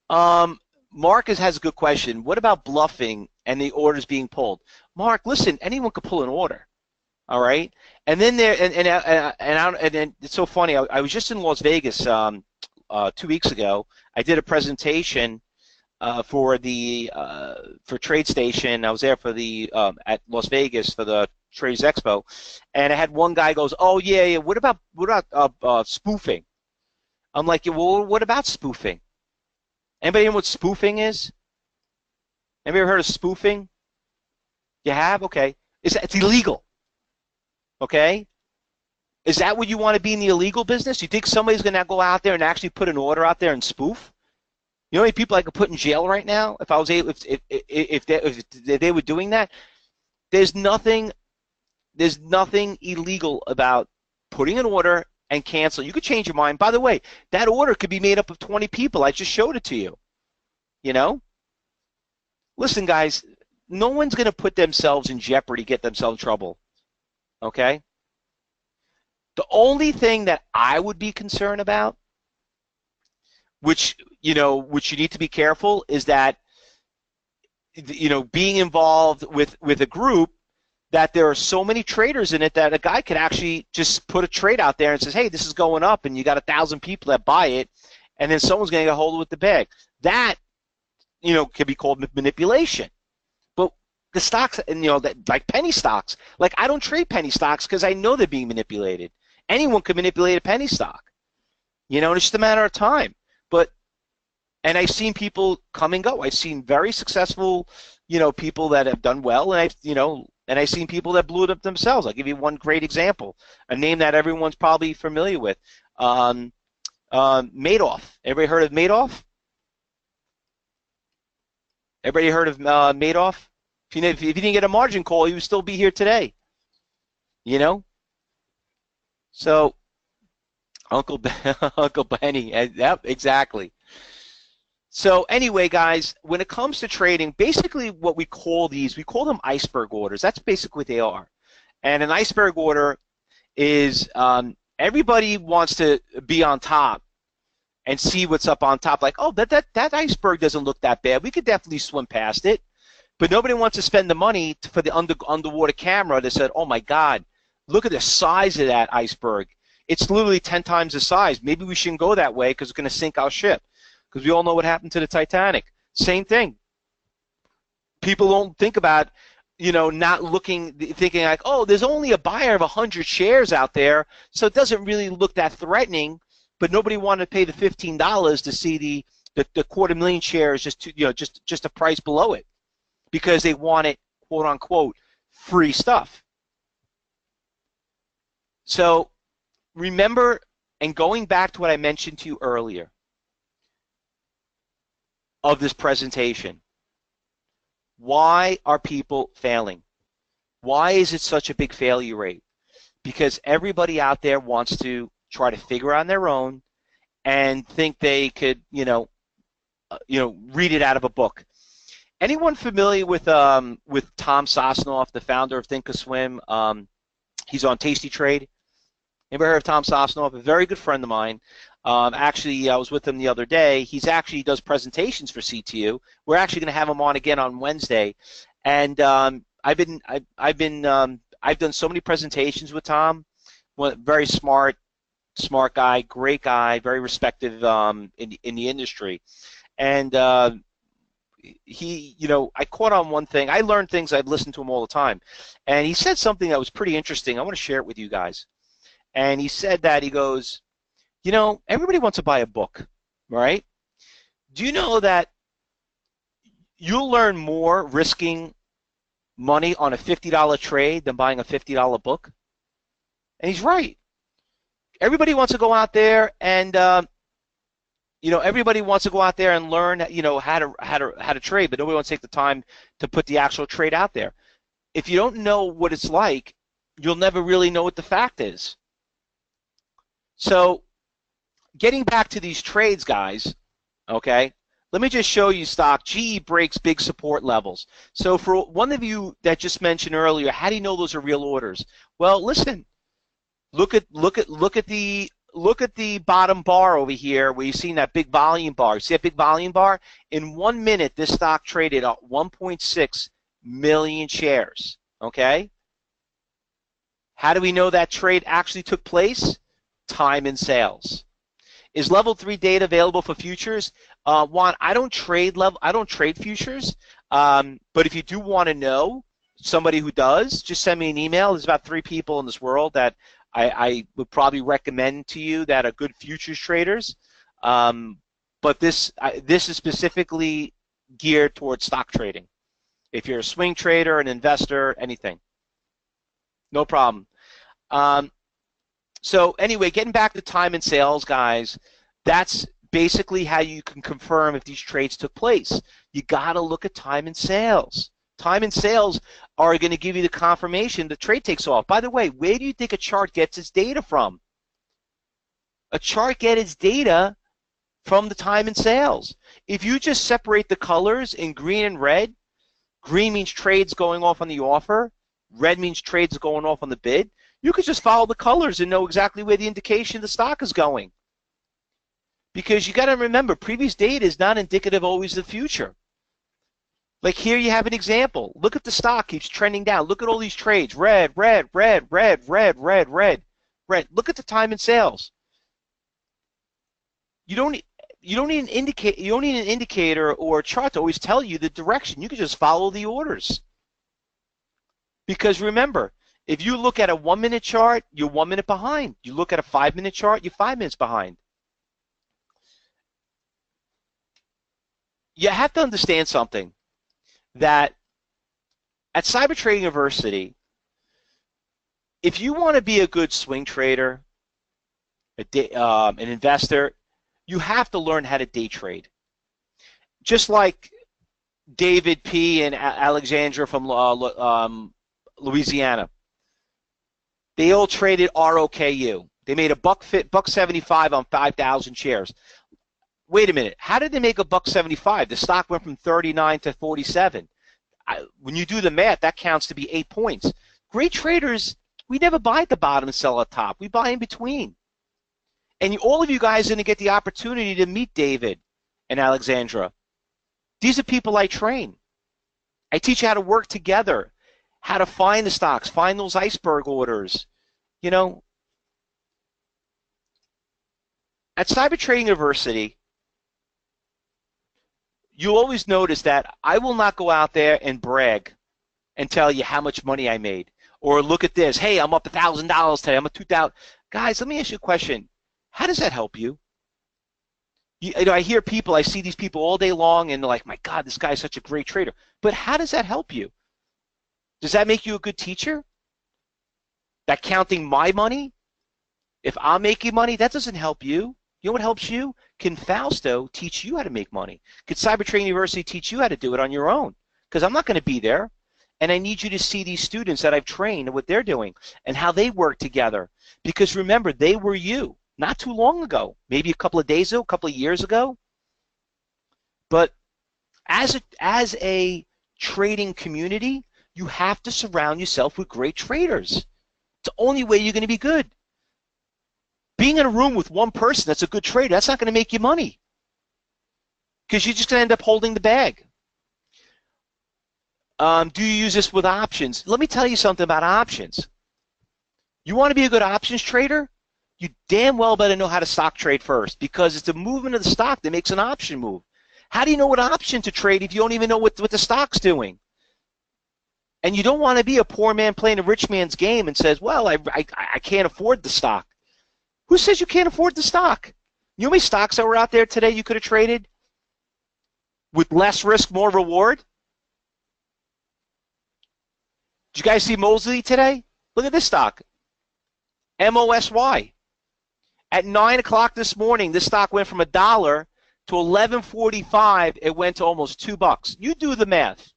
Mark has a good question. What about bluffing and the orders being pulled? Mark, listen, anyone could pull an order, all right? And then and it's so funny. I was just in Las Vegas 2 weeks ago. I did a presentation for TradeStation. I was there for at Las Vegas for the Trades Expo, and I had one guy goes, "Oh yeah. What about spoofing?" I'm like, "Well, what about spoofing? Anybody know what spoofing is? Anybody ever heard of spoofing? You have? Okay. It's illegal. Okay. Is that what you want to be in the illegal business? You think somebody's going to go out there and actually put an order out there and spoof? You know how many people I could put in jail right now if I was able, if they were doing that? There's nothing illegal about putting an order and cancel. You could change your mind. By the way, that order could be made up of 20 people. I just showed it to you. Listen, guys, no one's going to put themselves in jeopardy, get themselves in trouble. Okay? The only thing that I would be concerned about, which you need to be careful, is that being involved with a group that there are so many traders in it that a guy could actually just put a trade out there and says, hey, this is going up, and you got 1,000 people that buy it, and then someone's going to get a hold of it with the bag. That could be called manipulation. But the stocks, and like penny stocks, like I don't trade penny stocks because I know they're being manipulated. Anyone could manipulate a penny stock. And it's just a matter of time. And I've seen people come and go. I've seen very successful, people that have done well, and I've seen people that blew it up themselves. I'll give you one great example, a name that everyone's probably familiar with, Madoff. Everybody heard of Madoff? Everybody heard of Madoff? If you didn't get a margin call, you would still be here today. So, Uncle Benny, yep, exactly. So anyway, guys, when it comes to trading, basically what we call them iceberg orders. That's basically what they are. And an iceberg order is everybody wants to be on top and see what's up on top. Like, oh, that iceberg doesn't look that bad. We could definitely swim past it. But nobody wants to spend the money for the underwater camera that said, oh my God, look at the size of that iceberg. It's literally 10 times the size. Maybe we shouldn't go that way because it's going to sink our ship. Because we all know what happened to the Titanic. Same thing. People don't think about, not thinking like, oh, there's only a buyer of 100 shares out there, so it doesn't really look that threatening. But nobody wanted to pay the $15 to see the 250,000 shares just a price below it, because they wanted, quote unquote, free stuff. So remember, and going back to what I mentioned to you earlier of this presentation, why are people failing? Why is it such a big failure rate? Because everybody out there wants to try to figure out on their own and think they could, read it out of a book. Anyone familiar with Tom Sosnoff, the founder of Thinkorswim? He's on Tasty Trade. Anybody heard of Tom Sosnoff? A very good friend of mine. Actually, I was with him the other day. He does presentations for CTU. We're actually going to have him on again on Wednesday. And I've done so many presentations with Tom. Very smart guy, great guy, very respected in the industry. And I caught on one thing. I learned things. I've listened to him all the time. And he said something that was pretty interesting. I want to share it with you guys. And he said that, he goes, everybody wants to buy a book, right? Do you know that you'll learn more risking money on a $50 trade than buying a $50 book? And he's right. Everybody wants to go out there and, everybody wants to go out there and learn, how to trade, but nobody wants to take the time to put the actual trade out there. If you don't know what it's like, you'll never really know what the fact is. So, getting back to these trades, guys, okay, let me just show you stock. GE breaks big support levels. So for one of you that just mentioned earlier, how do you know those are real orders? Well, listen, look at the bottom bar over here where you've seen that big volume bar. See that big volume bar? In 1 minute, this stock traded at 1.6 million shares, okay? How do we know that trade actually took place? Time and sales. Is level 3 data available for futures? Juan, I don't trade futures, but if you do want to know somebody who does, just send me an email. There's about 3 people in this world that I would probably recommend to you that are good futures traders. But this is specifically geared towards stock trading. If you're a swing trader, an investor, anything, no problem. So anyway, getting back to time and sales, guys, that's basically how you can confirm if these trades took place. You got to look at time and sales. Time and sales are going to give you the confirmation the trade takes off. By the way, where do you think a chart gets its data from? A chart gets its data from the time and sales. If you just separate the colors in green and red, green means trades going off on the offer, red means trades going off on the bid, you could just follow the colors and know exactly where the indication of the stock is going. Because you got to remember, previous data is not indicative always of the future. Like here you have an example. Look at the stock keeps trending down. Look at all these trades. Red, red, red, red, red, red, red, red. Look at the time and sales. You don't need an indicator or a chart to always tell you the direction. You can just follow the orders. Because remember, if you look at a 1 minute chart, you're 1 minute behind. You look at a 5 minute chart, you're 5 minutes behind. You have to understand something, that at Cyber Trading University, if you want to be a good swing trader, an investor, you have to learn how to day trade. Just like David P. and Alexandra from Louisiana. They all traded ROKU. They made $1.75 on 5,000 shares. Wait a minute. How did they make $1.75? The stock went from 39 to 47. When you do the math, that counts to be 8 points. Great traders, we never buy at the bottom and sell at top. We buy in between. And all of you guys are going to get the opportunity to meet David and Alexandra. These are people I train. I teach you how to work together, how to find the stocks, find those iceberg orders. You know, at Cyber Trading University, you'll always notice that I will not go out there and brag and tell you how much money I made. Or look at this, hey, I'm up $1,000 today, I'm up $2,000. Guys, let me ask you a question. How does that help you? You know, I hear people, I see these people all day long, and they're like, my God, this guy's such a great trader. But how does that help you? Does that make you a good teacher? That counting my money, if I'm making money, that doesn't help you. You know what helps you? Can Fausto teach you how to make money? Could Cyber Trading University teach you how to do it on your own? Because I'm not going to be there. And I need you to see these students that I've trained and what they're doing and how they work together. Because remember, they were you not too long ago, maybe a couple of days ago, a couple of years ago. But as a trading community, you have to surround yourself with great traders. It's the only way you're going to be good. Being in a room with one person that's a good trader, that's not going to make you money. Because you're just going to end up holding the bag. Do you use this with options? Let me tell you something about options. You want to be a good options trader? You damn well better know how to stock trade first, because it's the movement of the stock that makes an option move. How do you know what option to trade if you don't even know what the stock's doing? And you don't want to be a poor man playing a rich man's game and says, well, I can't afford the stock. Who says you can't afford the stock? You know how many stocks that were out there today you could have traded with less risk, more reward? Did you guys see Mosley today? Look at this stock, MOSY. At 9 o'clock this morning, this stock went from $1 to $11.45. It went to almost $2. You do the math.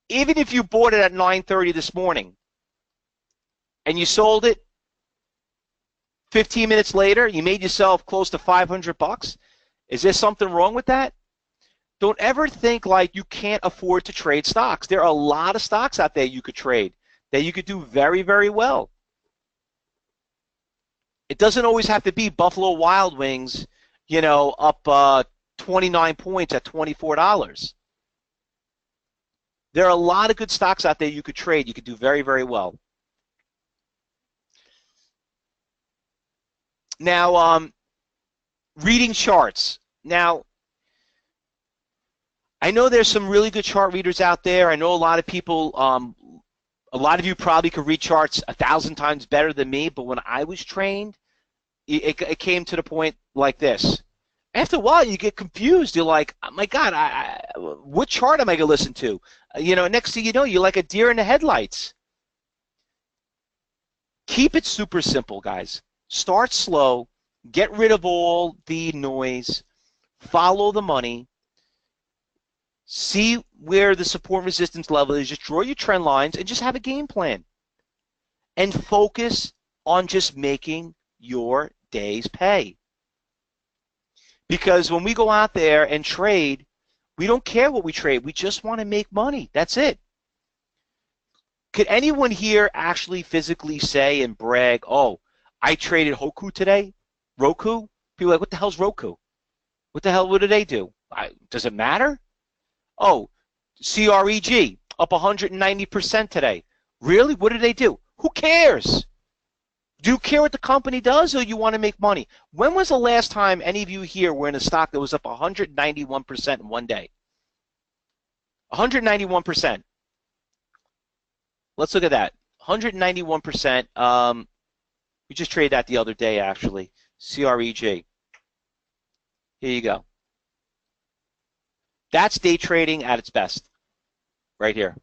Even if you bought it at 9:30 this morning and you sold it 15 minutes later, you made yourself close to $500. Is there something wrong with that? Don't ever think like you can't afford to trade stocks. There are a lot of stocks out there you could trade that you could do very, very well. It doesn't always have to be Buffalo Wild Wings, you know, up 29 points at $24. There are a lot of good stocks out there you could trade. You could do very, very well. Now, reading charts. Now, I know there's some really good chart readers out there. I know a lot of people, a lot of you probably could read charts 1,000 times better than me, but when I was trained, it came to the point like this. After a while, you get confused. You're like, oh my God, what chart am I going to listen to? You know, next thing you know, you're like a deer in the headlights. Keep it super simple, guys. Start slow. Get rid of all the noise. Follow the money. See where the support resistance level is. Just draw your trend lines and just have a game plan. And focus on just making your day's pay. Because when we go out there and trade, we don't care what we trade. We just want to make money. That's it. Could anyone here actually physically say and brag, oh, I traded Roku today? Roku? People are like, what the hell's Roku? What the hell, what do they do? Does it matter? Oh, CREG, up 190% today. Really? What do they do? Who cares? Do you care what the company does, or you want to make money? When was the last time any of you here were in a stock that was up 191% in one day? 191%. Let's look at that. 191%. We just traded that the other day, actually. CREG. Here you go. That's day trading at its best, right here.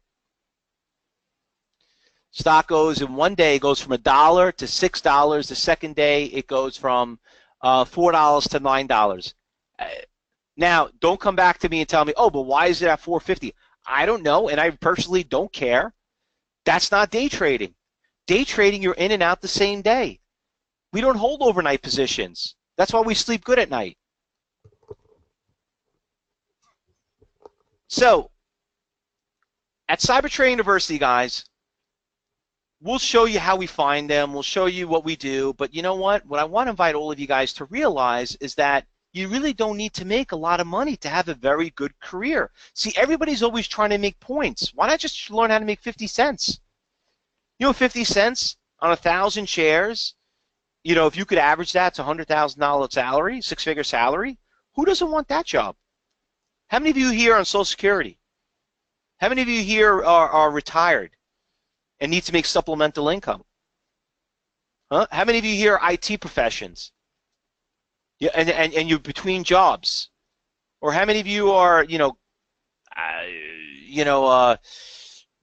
Stock goes in one day, it goes from $1 to $6. The second day, it goes from $4 to $9. Now, don't come back to me and tell me, oh, but why is it at $4.50? I don't know, and I personally don't care. That's not day trading. Day trading, you're in and out the same day. We don't hold overnight positions. That's why we sleep good at night. So, at Cyber Trading University, guys, we'll show you how we find them. We'll show you what we do. But you know what? What I want to invite all of you guys to realize is that you really don't need to make a lot of money to have a very good career. See, everybody's always trying to make points. Why not just learn how to make 50 cents? 50 cents on 1,000 shares, if you could average that to $100,000 salary, six-figure salary, who doesn't want that job? How many of you here on Social Security? How many of you here are retired and need to make supplemental income? Huh? How many of you here are IT professions? Yeah, and you're between jobs, or how many of you are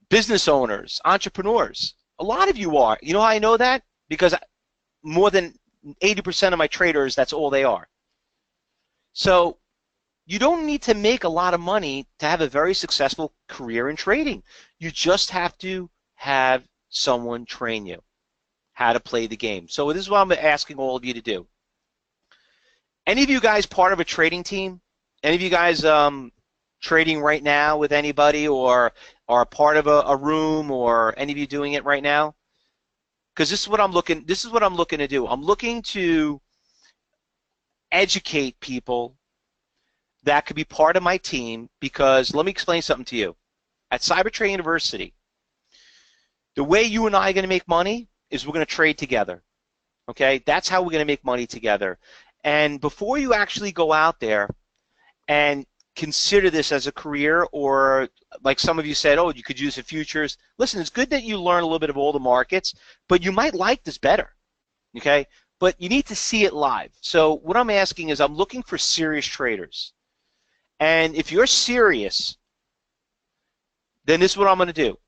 business owners, entrepreneurs? A lot of you are. You know how I know that? Because more than 80% of my traders, that's all they are. So you don't need to make a lot of money to have a very successful career in trading. You just have to have someone train you how to play the game. So this is what I'm asking all of you to do. Any of you guys part of a trading team? Any of you guys trading right now with anybody, or are part of a room, or any of you doing it right now? Because this is what I'm looking to do. I'm looking to educate people that could be part of my team, because let me explain something to you. At Cyber Trading University, the way you and I are going to make money is we're going to trade together. Okay? That's how we're going to make money together. And before you actually go out there and consider this as a career, or like some of you said, oh, you could use the futures. Listen, it's good that you learn a little bit of all the markets, but you might like this better, okay? But you need to see it live. So what I'm asking is, I'm looking for serious traders. And if you're serious, then this is what I'm going to do.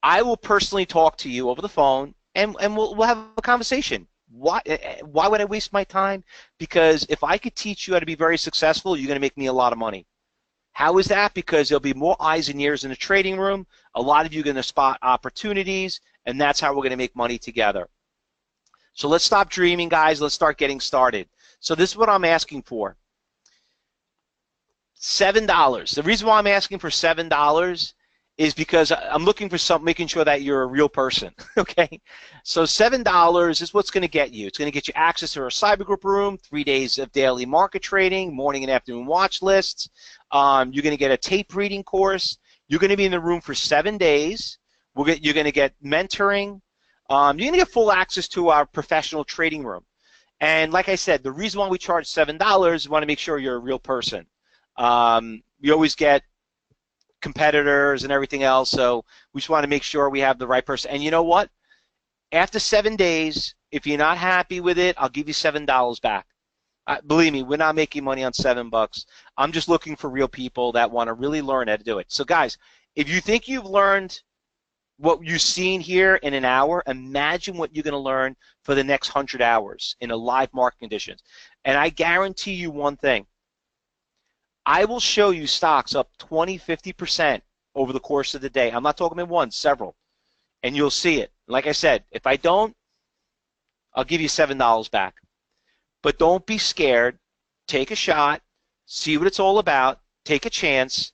I will personally talk to you over the phone, and we'll have a conversation. Why would I waste my time? Because if I could teach you how to be very successful, you're going to make me a lot of money. How is that? Because there'll be more eyes and ears in the trading room. A lot of you are going to spot opportunities, and that's how we're going to make money together. So let's stop dreaming, guys. Let's start getting started. So this is what I'm asking for. $7. The reason why I'm asking for $7 is because I'm looking for something, making sure that you're a real person, okay? So $7 is what's going to get you. It's going to get you access to our CyberGroup room, 3 days of daily market trading, morning and afternoon watch lists. You're going to get a tape reading course. You're going to be in the room for 7 days. You're going to get mentoring. You're going to get full access to our professional trading room. And like I said, the reason why we charge $7 is we want to make sure you're a real person. You always get competitors and everything else, so we just want to make sure we have the right person. And you know what? After 7 days, if you're not happy with it, I'll give you $7 back. Believe me, we're not making money on $7. I'm just looking for real people that want to really learn how to do it. So guys, if you think you've learned what you've seen here in an hour, imagine what you're going to learn for the next 100 hours in a live market conditions. And I guarantee you one thing. I will show you stocks up 20, 50% over the course of the day. I'm not talking about one, several. And you'll see it. Like I said, if I don't, I'll give you $7 back. But don't be scared. Take a shot. See what it's all about. Take a chance.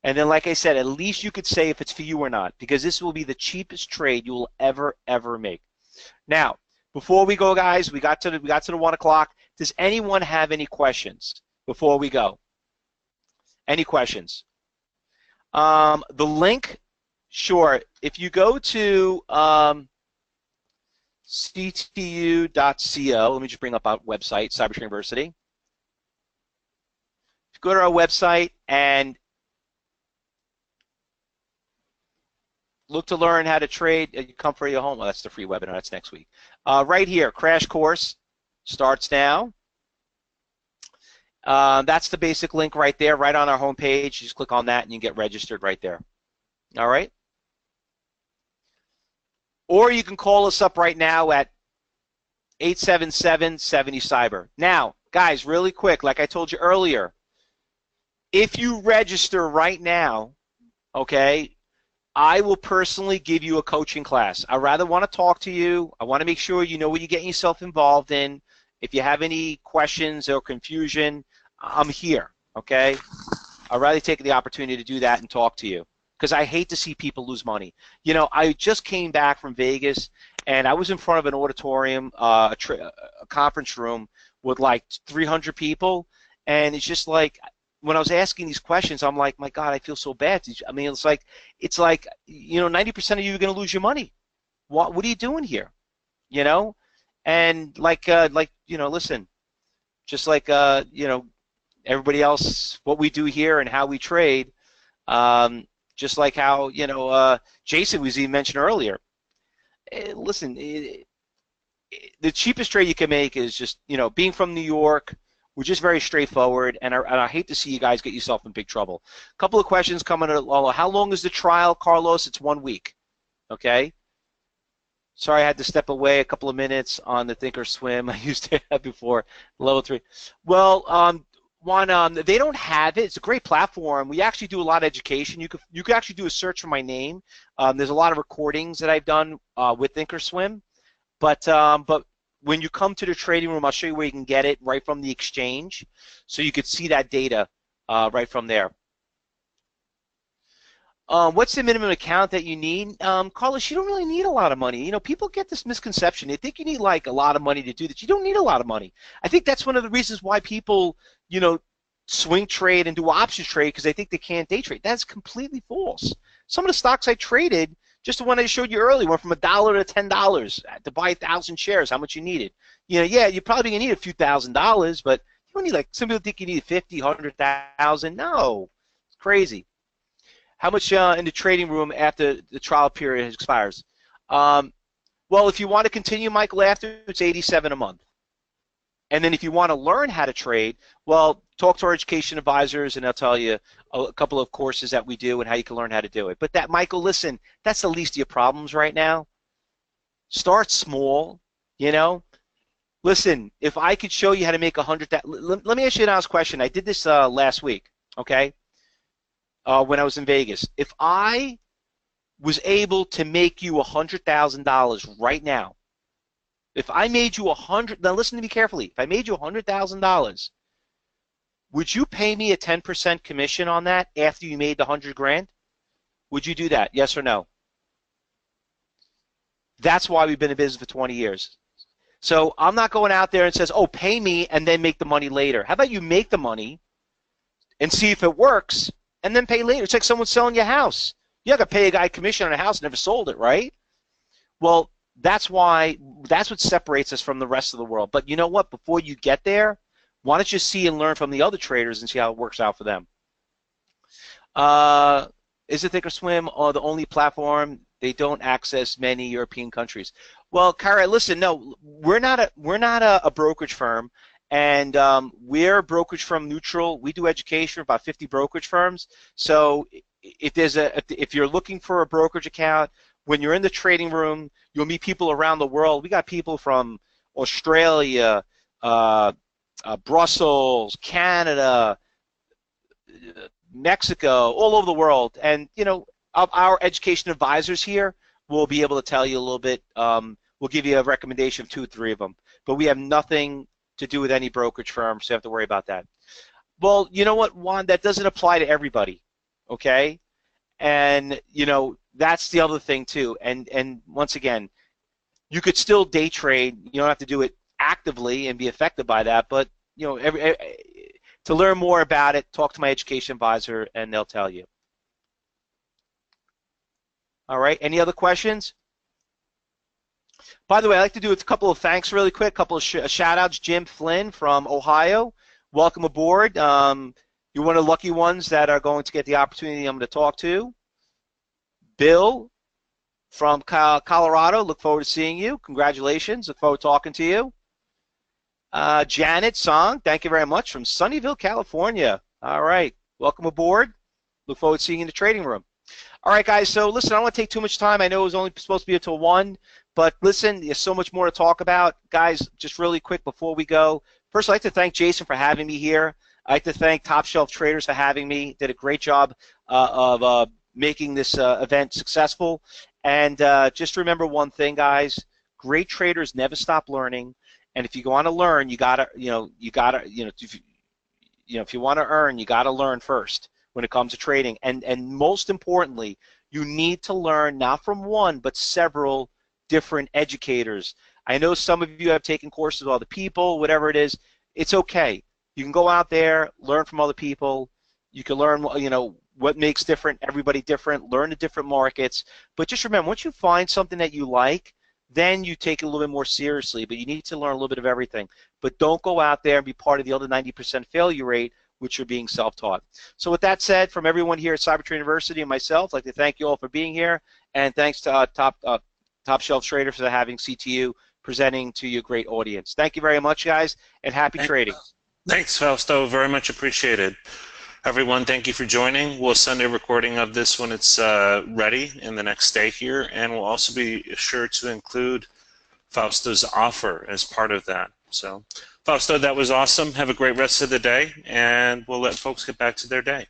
And then, like I said, at least you could say if it's for you or not, because this will be the cheapest trade you will ever make. Now, before we go, guys, we got to the 1 o'clock. Does anyone have any questions before we go? Any questions? The link, sure. If you go to ctu.co, let me just bring up our website, Cyber Trading University. If you go to our website and look to learn how to trade, you come for your home. Well, that's the free webinar. That's next week. Right here, crash course starts now. That's the basic link right there, right on our homepage. You just click on that and you get registered right there. All right? Or you can call us up right now at 877-70-CYBER. Now, guys, really quick, like I told you earlier, if you register right now, okay, I will personally give you a coaching class. I rather want to talk to you. I want to make sure you know what you're getting yourself involved in. If you have any questions or confusion, I'm here, okay? I'd rather take the opportunity to do that and talk to you, because I hate to see people lose money. You know, I just came back from Vegas, and I was in front of an auditorium, a conference room, with like 300 people, and it's just like when I was asking these questions, I'm like, my God, I feel so bad. I mean, it's like 90% of you are going to lose your money. What are you doing here? You know, and listen, just like everybody else, what we do here and how we trade, just like how Jason was even mentioned earlier. Listen, the cheapest trade you can make is just being from New York. We're just very straightforward, and I hate to see you guys get yourself in big trouble. A couple of questions coming along. How long is the trial, Carlos? It's 1 week. Okay. Sorry, I had to step away a couple of minutes on the Thinkorswim. I used to have before, level 3. Well, Juan, they don't have it. It's a great platform. We actually do a lot of education. You could actually do a search for my name. There's a lot of recordings that I've done with Thinkorswim. But when you come to the trading room, I'll show you where you can get it right from the exchange, so you could see that data right from there. What's the minimum account that you need? Carlos, you don't really need a lot of money. People get this misconception. They think you need like a lot of money to do this. You don't need a lot of money. I think that's one of the reasons why people, swing trade and do options trade, because they think they can't day trade. That's completely false. Some of the stocks I traded, just the one I showed you earlier, went from $1 to $10 to buy 1,000 shares. How much you needed? Yeah, you're probably gonna need a few $1,000s, but you don't need like some people think you need 50, 100,000. No, it's crazy. How much in the trading room after the trial period expires? Well, if you want to continue, Michael, after, it's $87 a month. And then if you want to learn how to trade, well, talk to our education advisors, and they'll tell you a couple of courses that we do and how you can learn how to do it. But that, Michael, listen, that's the least of your problems right now. Start small, Listen, if I could show you how to make 100, let me ask you an honest question. I did this last week, okay? When I was in Vegas. If I was able to make you $100,000 right now, if I made you now listen to me carefully. If I made you $100,000, would you pay me a 10% commission on that after you made the 100 grand? Would you do that? Yes or no? That's why we've been in business for 20 years. So I'm not going out there and says, oh, pay me and then make the money later. How about you make the money and see if it works and then pay later? It's like someone selling your house. You're not going to pay a guy commission on a house, never sold it, right? Well, that's what separates us from the rest of the world. But you know what? Before you get there, why don't you see and learn from the other traders and see how it works out for them? Is it Thinkorswim the only platform? They don't access many European countries. Well, Kara, listen, no, we're not a brokerage firm, and we're a brokerage firm neutral. We do education for about 50 brokerage firms. So if you're looking for a brokerage account, when you're in the trading room, you'll meet people around the world. We got people from Australia, Brussels, Canada, Mexico, all over the world. And, our education advisors here will be able to tell you a little bit. We'll give you a recommendation of 2 or 3 of them. But we have nothing to do with any brokerage firm, so you have to worry about that. Well, you know what, Juan? That doesn't apply to everybody, okay? And, that's the other thing too. And once again, you could still day trade. You don't have to do it actively and be affected by that. But to learn more about it, talk to my education advisor, and they'll tell you. All right. Any other questions? By the way, I'd like to do a couple of thanks really quick. A couple of shout outs. Jim Flynn from Ohio, welcome aboard. You're one of the lucky ones that are going to get the opportunity I'm going to talk to. Bill from Colorado, look forward to seeing you. Congratulations, look forward to talking to you. Janet Song, thank you very much, from Sunnyvale, California. All right, welcome aboard. Look forward to seeing you in the trading room. All right, guys, so listen, I don't want to take too much time. I know it was only supposed to be until 1, but listen, there's so much more to talk about. Guys, just really quick before we go, first I'd like to thank Jason for having me here. I'd like to thank Top Shelf Traders for having me. Did a great job of making this event successful. And just remember one thing, guys: great traders never stop learning. And if you want to learn, if you want to earn, you got to learn first when it comes to trading. And most importantly, you need to learn not from one but several different educators. I know some of you have taken courses with other people, whatever it is. It's okay. You can go out there, learn from other people. You can learn, you know, what makes different, everybody different, learn the different markets. But just remember, once you find something that you like, then you take it a little bit more seriously. But you need to learn a little bit of everything. But don't go out there and be part of the other 90% failure rate, which are being self-taught. So with that said, from everyone here at CyberTrade University and myself, I'd like to thank you all for being here. And thanks to Top Shelf Trader for having CTU presenting to your great audience. Thank you very much, guys, and happy trading. Thanks, Fausto. Very much appreciated. Everyone, thank you for joining. We'll send a recording of this when it's ready in the next day here, and we'll also be sure to include Fausto's offer as part of that. So, Fausto, that was awesome. Have a great rest of the day, and we'll let folks get back to their day.